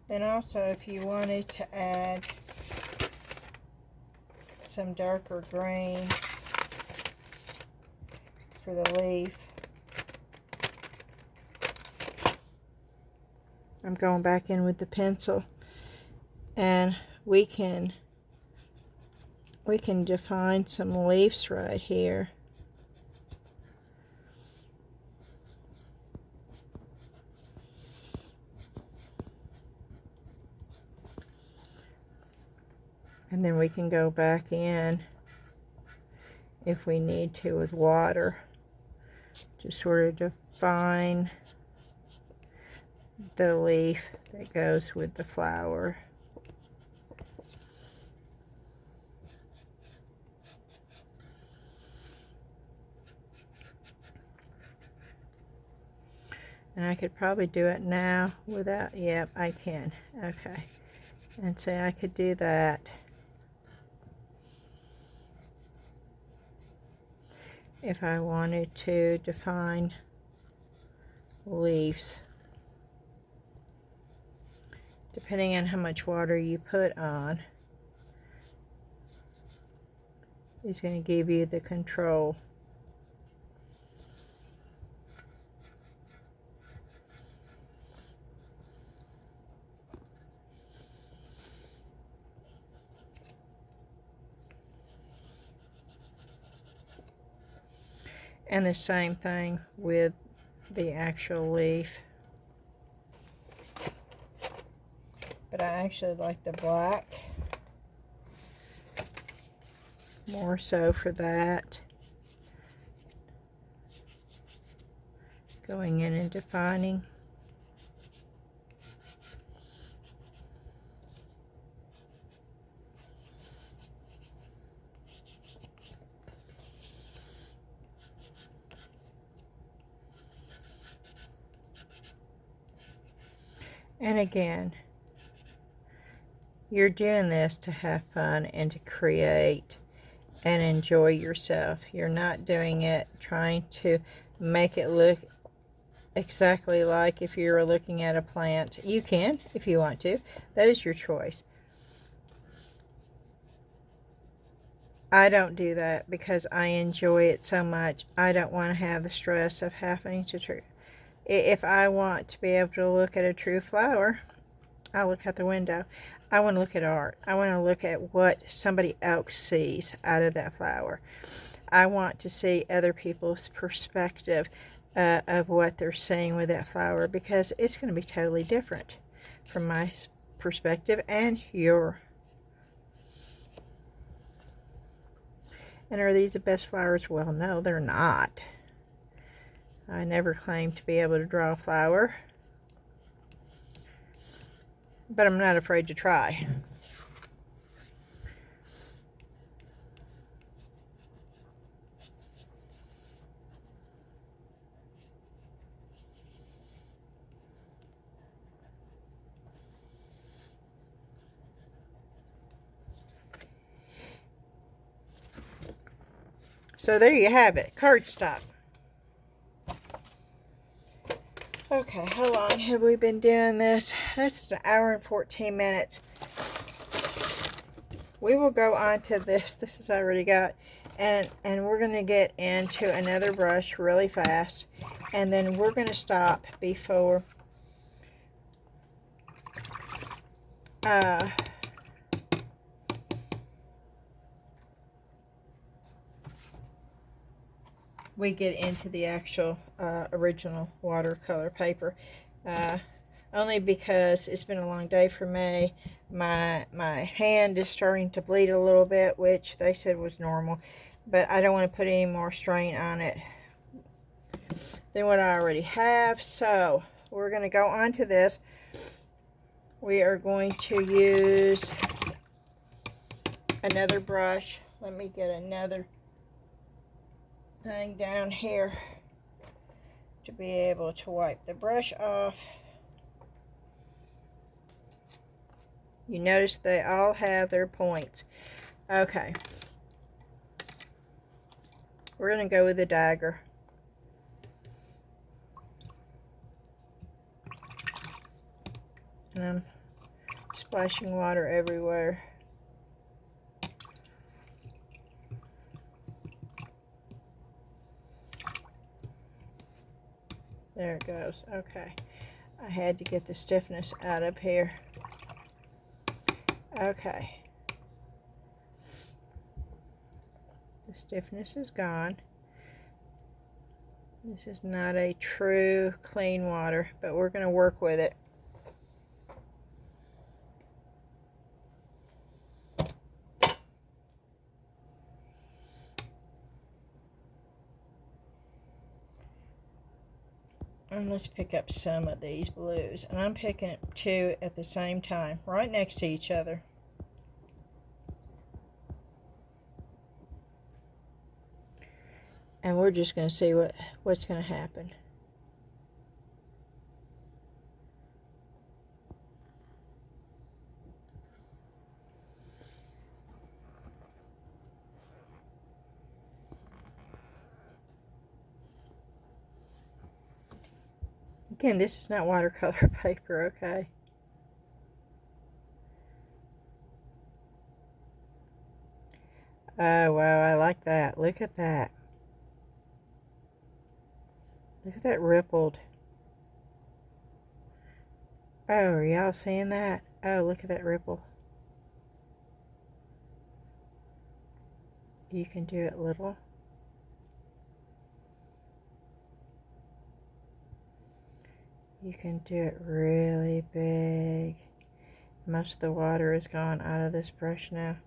Then also, if you wanted to add some darker green for the leaf, I'm going back in with the pencil, and we can define some leaves right here. And then we can go back in if we need to with water to sort of define the leaf that goes with the flower. And I could probably do it now without, yep, I can. Okay. And say I could do that. If I wanted to define leaves. Depending on how much water you put on, is going to give you the control. And the same thing with the actual leaf. But I actually like the black more so for that. Going in and defining. And again, you're doing this to have fun and to create and enjoy yourself. You're not doing it trying to make it look exactly like if you were looking at a plant. You can if you want to. That is your choice. I don't do that because I enjoy it so much. I don't want to have the stress of having to if I want to be able to look at a true flower, I look out the window. I want to look at art. I want to look at what somebody else sees out of that flower. I want to see other people's perspective of what they're seeing with that flower, because it's going to be totally different from my perspective and your. And are these the best flowers? Well, no, they're not. I never claimed to be able to draw a flower, but I'm not afraid to try. So there you have it, cardstock. Okay, how long have we been doing this? This is 1 hour and 14 minutes. We will go on to this. This is already got, and we're going to get into another brush really fast, and then we're going to stop before we get into the actual original watercolor paper. Only because it's been a long day for me. My hand is starting to bleed a little bit, which they said was normal, but I don't want to put any more strain on it than what I already have. So we're going to go on to this. We are going to use another brush. Let me get another thing down here to be able to wipe the brush off. You notice they all have their points. Okay. We're going to go with the dagger. And I'm splashing water everywhere. There it goes. Okay. I had to get the stiffness out of here. Okay. The stiffness is gone. This is not a true clean water, but we're going to work with it. And let's pick up some of these blues. And I'm picking up two at the same time, right next to each other. And we're just going to see what's going to happen. Again, this is not watercolor paper, okay? Oh, wow, I like that. Look at that. Look at that rippled. Oh, are y'all seeing that? Oh, look at that ripple. You can do it little. You can do it really big. Most of the water is gone out of this brush now.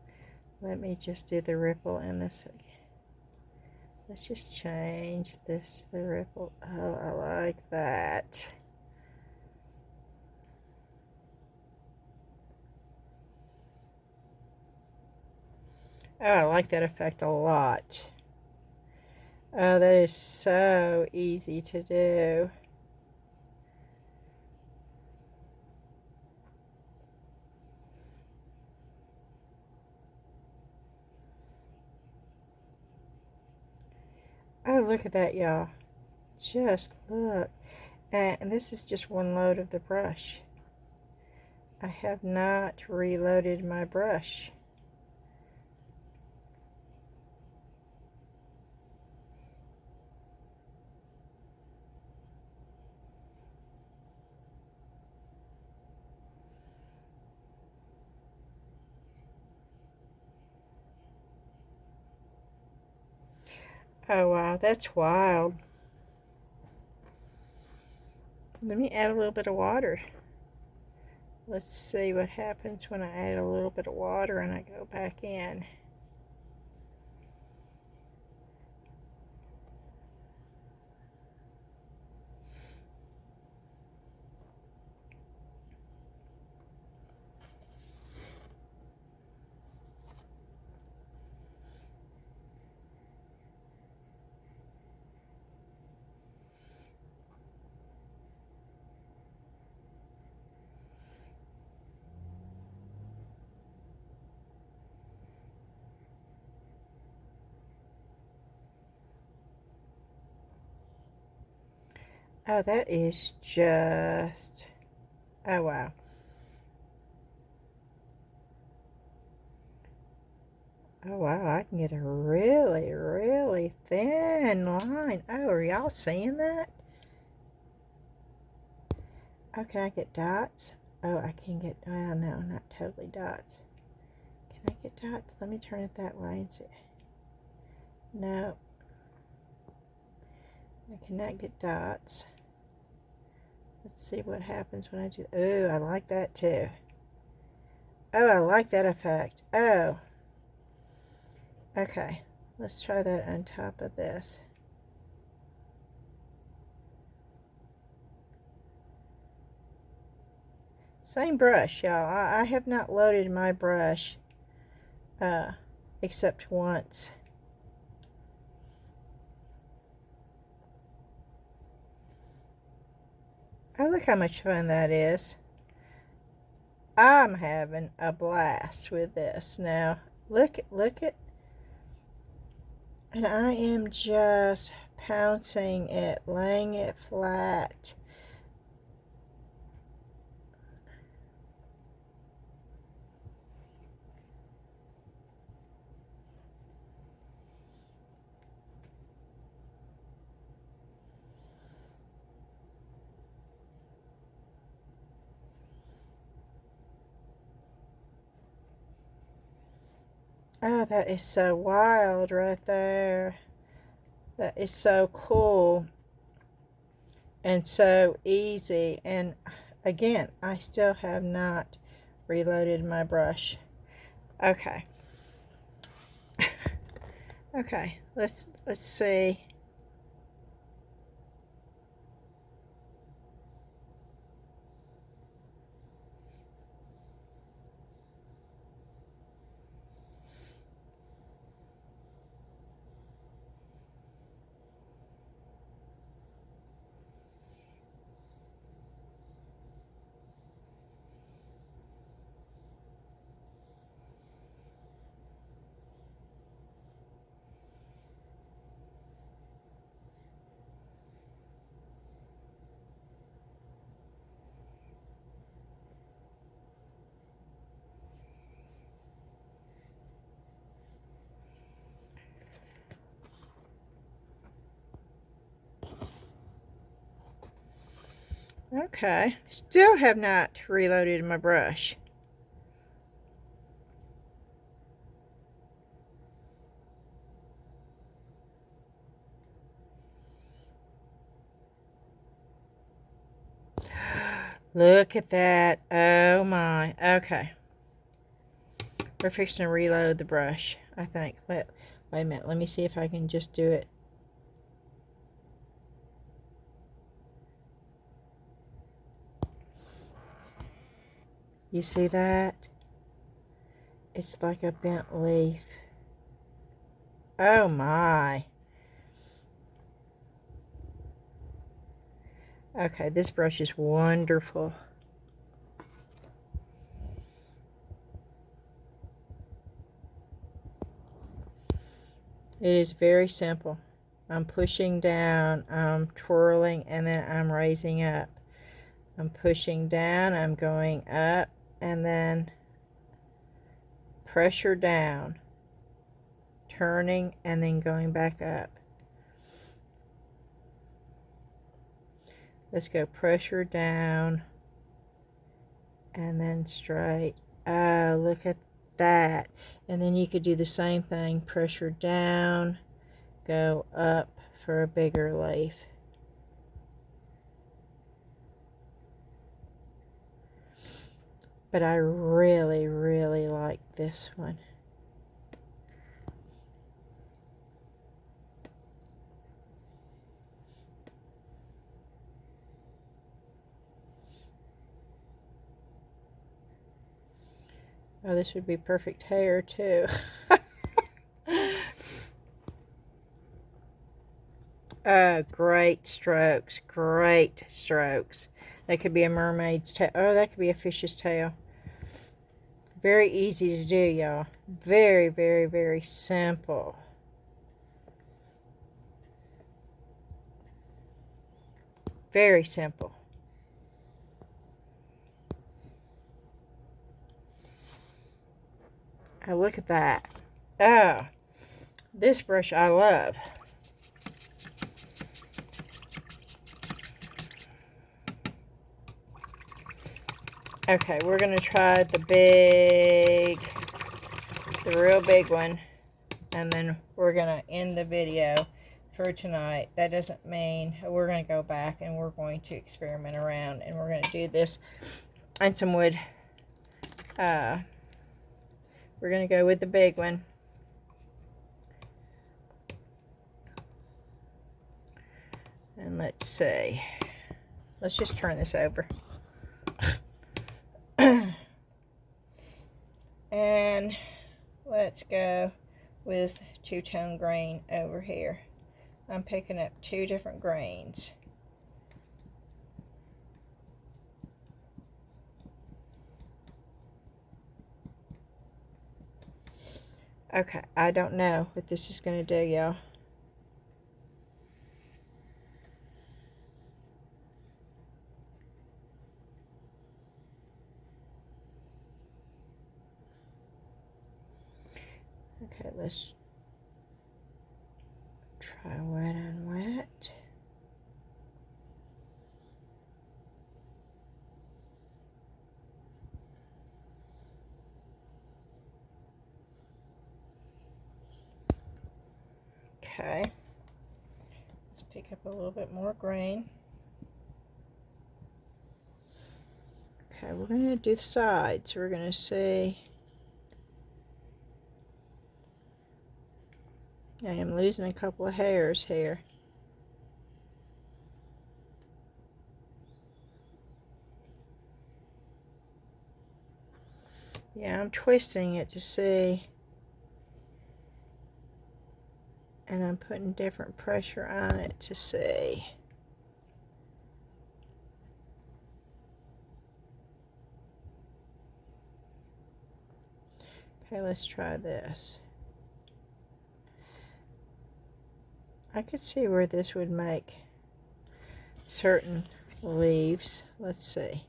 Let me just do the ripple in this. Let's just change this, the ripple. Oh, I like that. Oh, I like that effect a lot. Oh, that is so easy to do. Oh, look at that, y'all. Just look. And this is just one load of the brush. I have not reloaded my brush. Oh, wow, that's wild. Let me add a little bit of water. Let's see what happens when I add a little bit of water and I go back in. Oh, that is just, oh wow. Oh wow, I can get a really, really thin line. Oh, are y'all seeing that? Oh, can I get dots? Oh, I can get, well, no, not totally dots. Can I get dots? Let me turn it that way and see. No. I cannot get dots. Let's see what happens when I do. Oh, I like that too. Oh, I like that effect. Oh. Okay. Let's try that on top of this. Same brush, y'all. I have not loaded my brush except once. Oh, look how much fun that is. I'm having a blast with this. Now, look it. And I am just pouncing it, laying it flat. Oh, that is so wild right there. That is so cool and so easy. And again, I still have not reloaded my brush. Okay. Okay, let's see. Okay, still have not reloaded my brush. Look at that. Oh my. Okay. We're fixing to reload the brush, I think. Wait a minute. Let me see if I can just do it. You see that? It's like a bent leaf. Oh my. Okay, this brush is wonderful. It is very simple. I'm pushing down, I'm twirling, and then I'm raising up. I'm pushing down, I'm going up, and then pressure down, turning, and then going back up. Let's go pressure down, and then straight. Oh, look at that. And then you could do the same thing, pressure down, go up for a bigger leaf. But I really, really like this one. Oh, this would be perfect hair too. Oh, great strokes, great strokes. That could be a mermaid's tail. Oh, that could be a fish's tail. Very easy to do, y'all. Very, very, very simple. Very simple. Oh, look at that. Oh, this brush I love. Okay, we're going to try the real big one. And then we're going to end the video for tonight. That doesn't mean we're going to go back and we're going to experiment around. And we're going to do this and some wood. We're going to go with the big one. And let's see. Let's just turn this over. And let's go with two-tone green over here. I'm picking up two different grains. Okay, I don't know what this is going to do, y'all. Okay, let's try wet on wet. Okay, let's pick up a little bit more green. Okay, we're going to do the sides. We're going to see. I am losing a couple of hairs here. Yeah, I'm twisting it to see. And I'm putting different pressure on it to see. Okay, let's try this. I could see where this would make certain leaves. Let's see.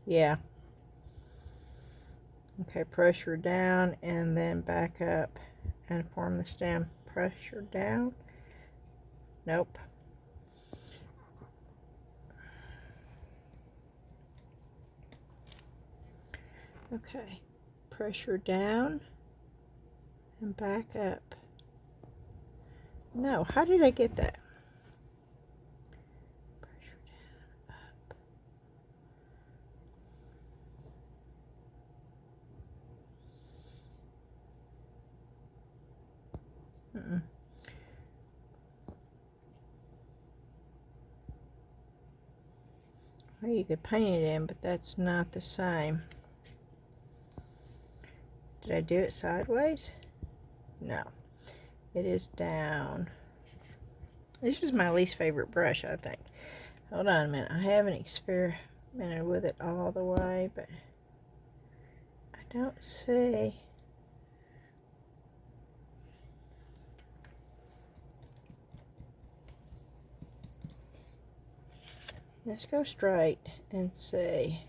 Yeah. Okay, pressure down and then back up and form the stem. Pressure down. Nope. Okay, pressure down and back up. No, how did I get that? Pressure down, up. Well, you could paint it in, but that's not the same. Did I do it sideways? No. It is down. This is my least favorite brush, I think. Hold on a minute. I haven't experimented with it all the way, but I don't see. Let's go straight and see.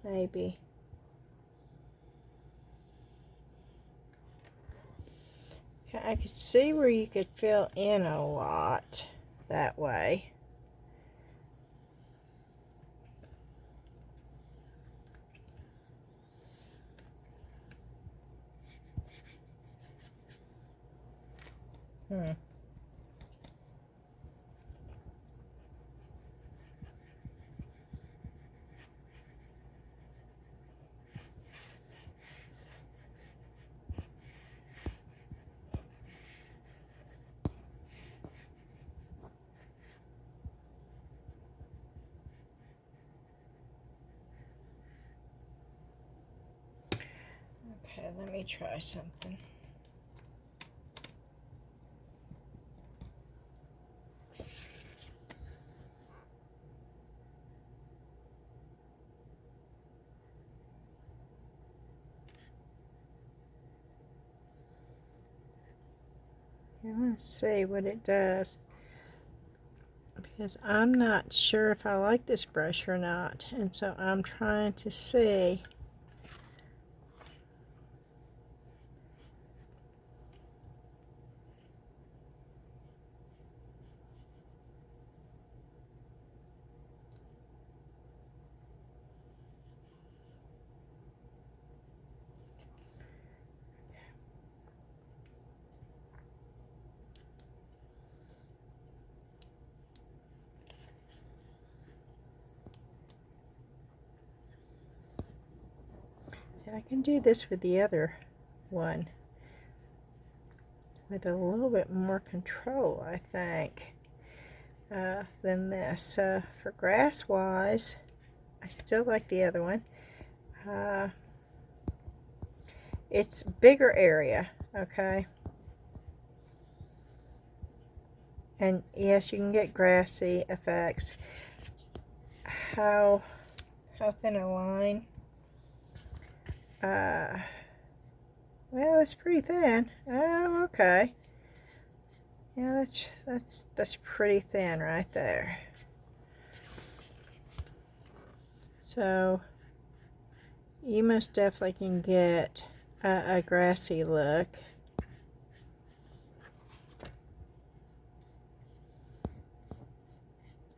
Maybe. Okay, I could see where you could fill in a lot that way. Okay, let me try something. I want to see what it does, because I'm not sure if I like this brush or not, and so I'm trying to see. I can do this with the other one with a little bit more control, I think, than this. For grass wise, I still like the other one. It's bigger area, okay? And yes, you can get grassy effects. How thin a line? Well, it's pretty thin. Oh, okay. Yeah, that's pretty thin right there. So you most definitely can get a grassy look.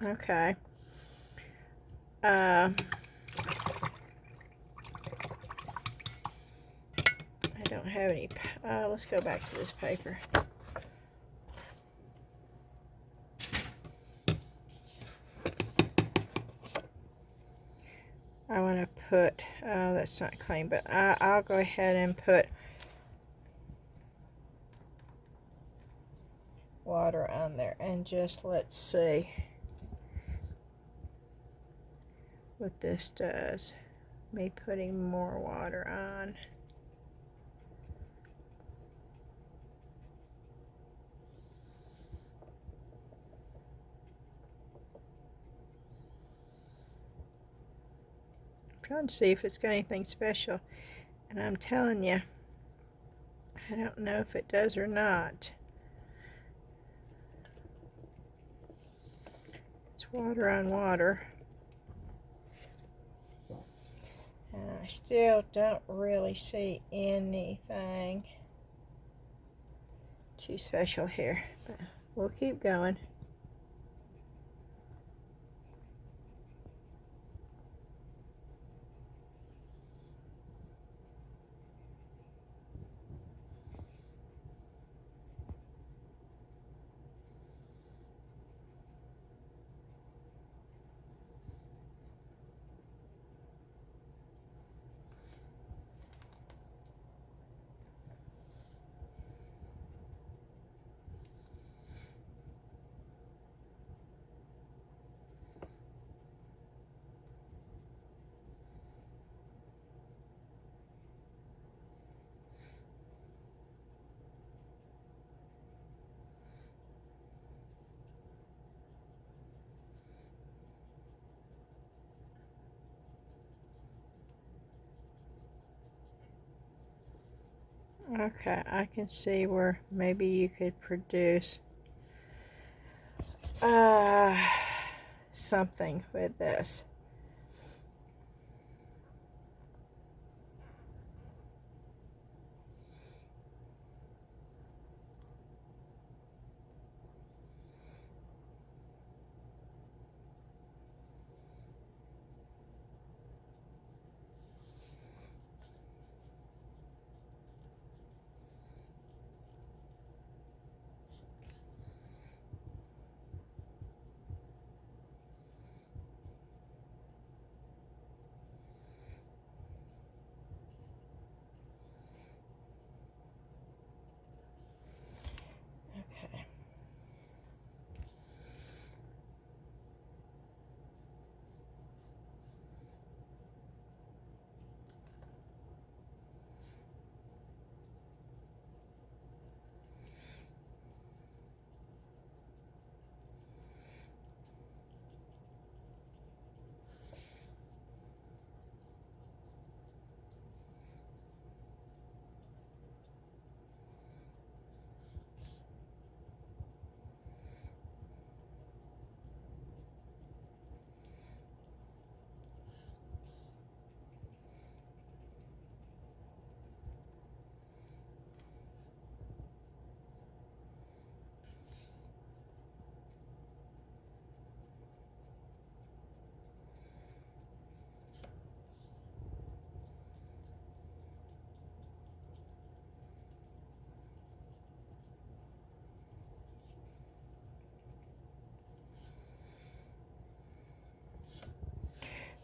Okay. I don't have any. Let's go back to this paper. I want to put, oh, that's not clean, but I'll go ahead and put water on there, and just let's see what this does. Me putting more water on. Trying to see if it's got anything special, and I'm telling you, I don't know if it does or not. It's water on water, and I still don't really see anything too special here, but we'll keep going. Okay, I can see where maybe you could produce something with this. Okay.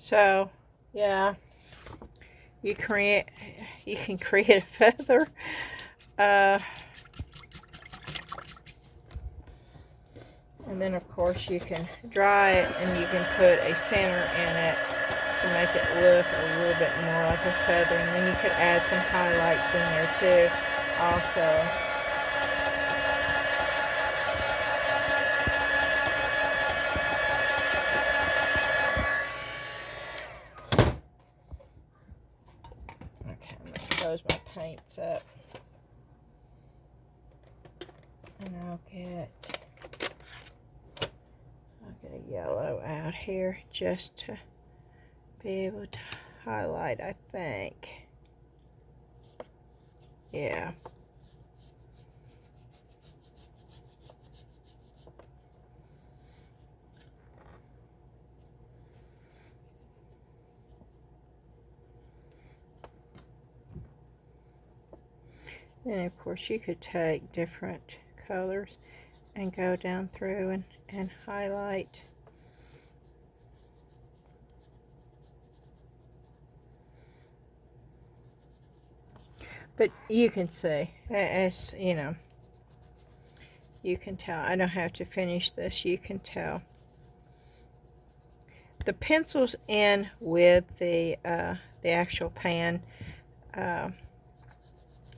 So, yeah, you can create a feather. And then of course you can dry it and you can put a center in it to make it look a little bit more like a feather. And then you could add some highlights in there too also. Okay, I'm going to close my paints up. And I'll get a yellow out here just to be able to highlight, I think. Yeah. And of course you could take different colors and go down through and highlight. But you can see, as you know, you can tell. I don't have to finish this. You can tell. The pencils in with the actual pan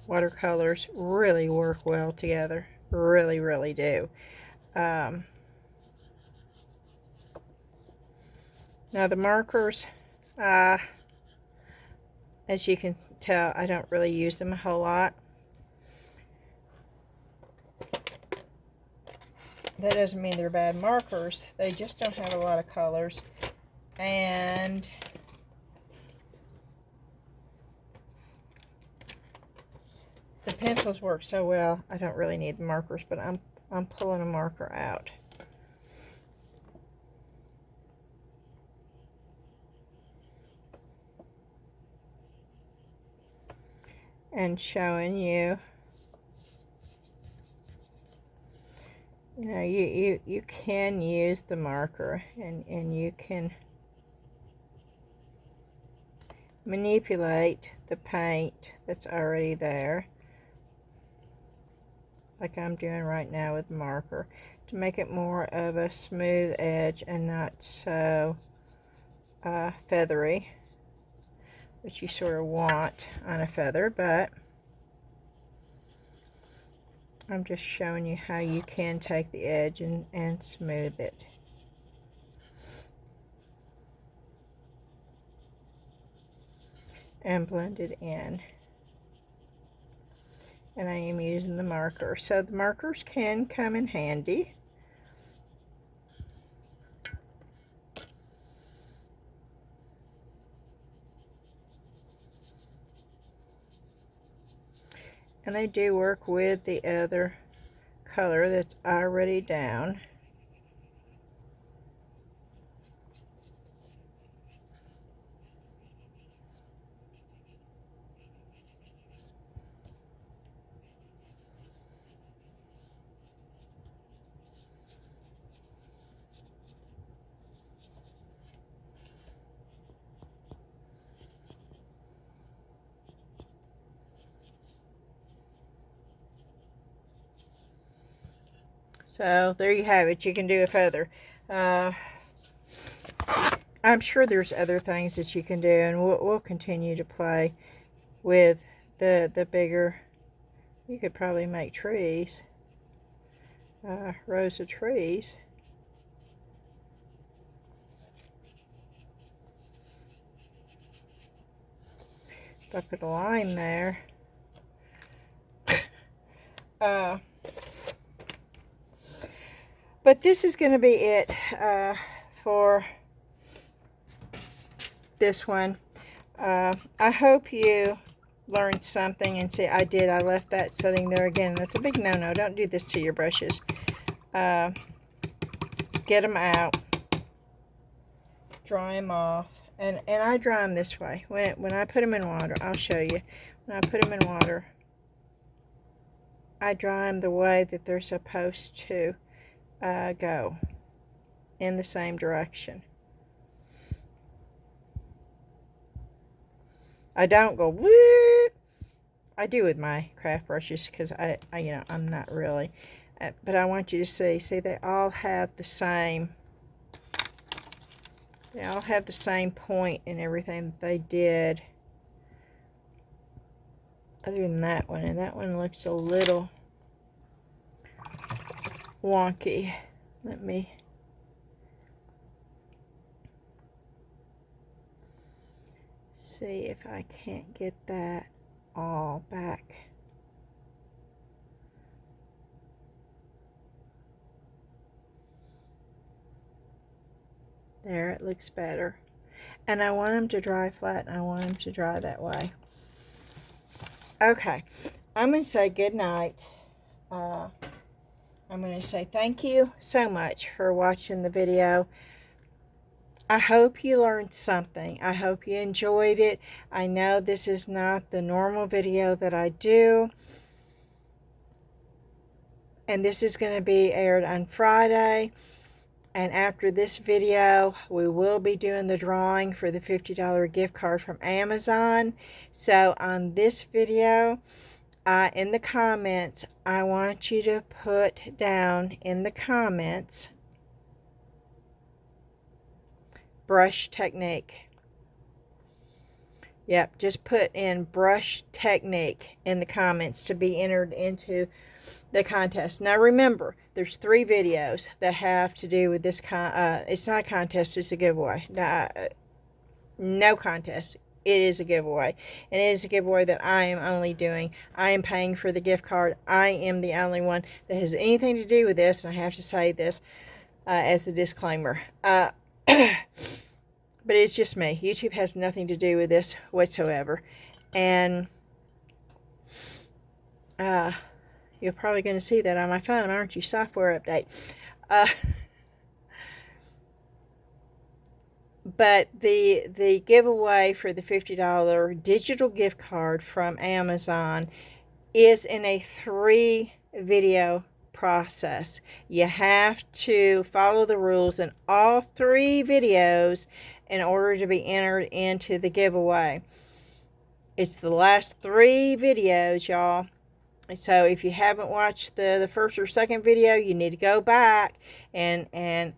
watercolors really work well together. Really, really do. Now the markers, as you can tell, I don't really use them a whole lot. That doesn't mean they're bad markers. They just don't have a lot of colors. And the pencils work so well, I don't really need the markers, but I'm pulling a marker out. And showing you, you know, you can use the marker and you can manipulate the paint that's already there, like I'm doing right now with the marker, to make it more of a smooth edge and not so feathery, which you sort of want on a feather. But I'm just showing you how you can take the edge and smooth it. And blend it in. and I am using the marker. So the markers can come in handy. And they do work with the other color that's already down. So there you have it. You can do it further. I'm sure there's other things that you can do, and we'll continue to play with the bigger. You could probably make trees, rows of trees. If I put a line there. But this is going to be it for this one. I hope you learned something, and see, I did. I left that sitting there again. That's a big no-no. Don't do this to your brushes. Get them out. Dry them off. And I dry them this way. When I put them in water, I'll show you. When I put them in water, I dry them the way that they're supposed to go, in the same direction. I don't go whoop. I do with my craft brushes, because I you know, I'm not really. But I want you to see they all have the same. They all have the same point and everything that they did. Other than that one, and that one looks a little wonky. Let me see if I can't get that all back. There, it looks better. And I want them to dry flat, and I want them to dry that way. Okay, I'm going to say good night. I'm going to say thank you so much for watching the video. I hope you learned something. I hope you enjoyed it. I know this is not the normal video that I do. And this is going to be aired on Friday. And after this video, we will be doing the drawing for the $50 gift card from Amazon. So on this video, in the comments, I want you to put down in the comments, brush technique. Yep, just put in brush technique in the comments to be entered into the contest. Now remember, there's 3 videos that have to do with this. It's not a contest, it's a giveaway. No contest. It is a giveaway. And it is a giveaway that I am only doing. I am paying for the gift card. I am the only one that has anything to do with this. And I have to say this as a disclaimer. But it's just me. YouTube has nothing to do with this whatsoever. And you're probably going to see that on my phone, aren't you? Software update. But the giveaway for the $50 digital gift card from Amazon is in a 3-video process. You have to follow the rules in all 3 videos in order to be entered into the giveaway. It's the last 3 videos, y'all. So if you haven't watched the first or second video, you need to go back, and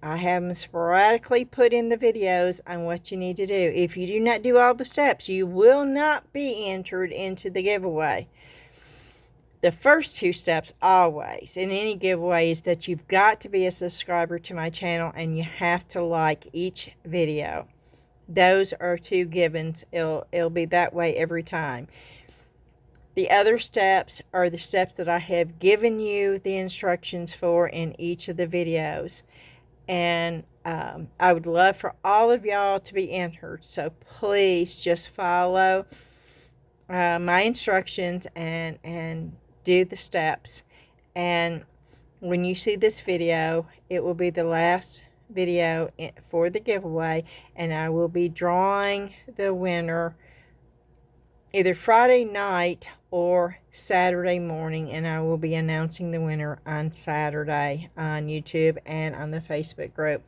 I have them sporadically put in the videos on what you need to do. If you do not do all the steps, you will not be entered into the giveaway. The first 2 steps always in any giveaway is that you've got to be a subscriber to my channel, and you have to like each video. Those are 2 givens. It'll be that way every time. The other steps are the steps that I have given you the instructions for in each of the videos. And I would love for all of y'all to be entered. So please just follow my instructions and do the steps. And when you see this video, it will be the last video for the giveaway, and I will be drawing the winner either Friday night or Saturday morning, and I will be announcing the winner on Saturday on YouTube and on the Facebook group.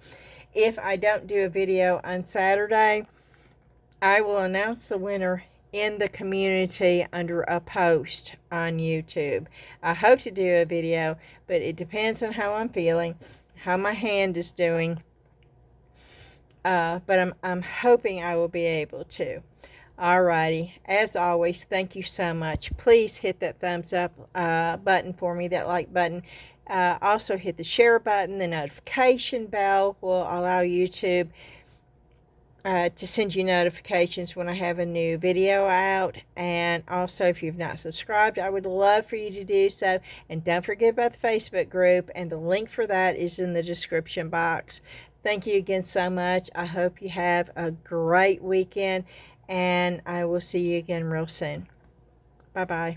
If I don't do a video on Saturday, I will announce the winner in the community under a post on YouTube. I hope to do a video, but it depends on how I'm feeling, how my hand is doing. But I'm hoping I will be able to. Alrighty, as always, thank you so much. Please hit that thumbs up button for me, that like button. Also hit the share button. The notification bell will allow YouTube to send you notifications when I have a new video out. And also, if you've not subscribed, I would love for you to do so. And don't forget about the Facebook group, and the link for that is in the description box. Thank you again so much. I hope you have a great weekend, and I will see you again real soon. Bye-bye.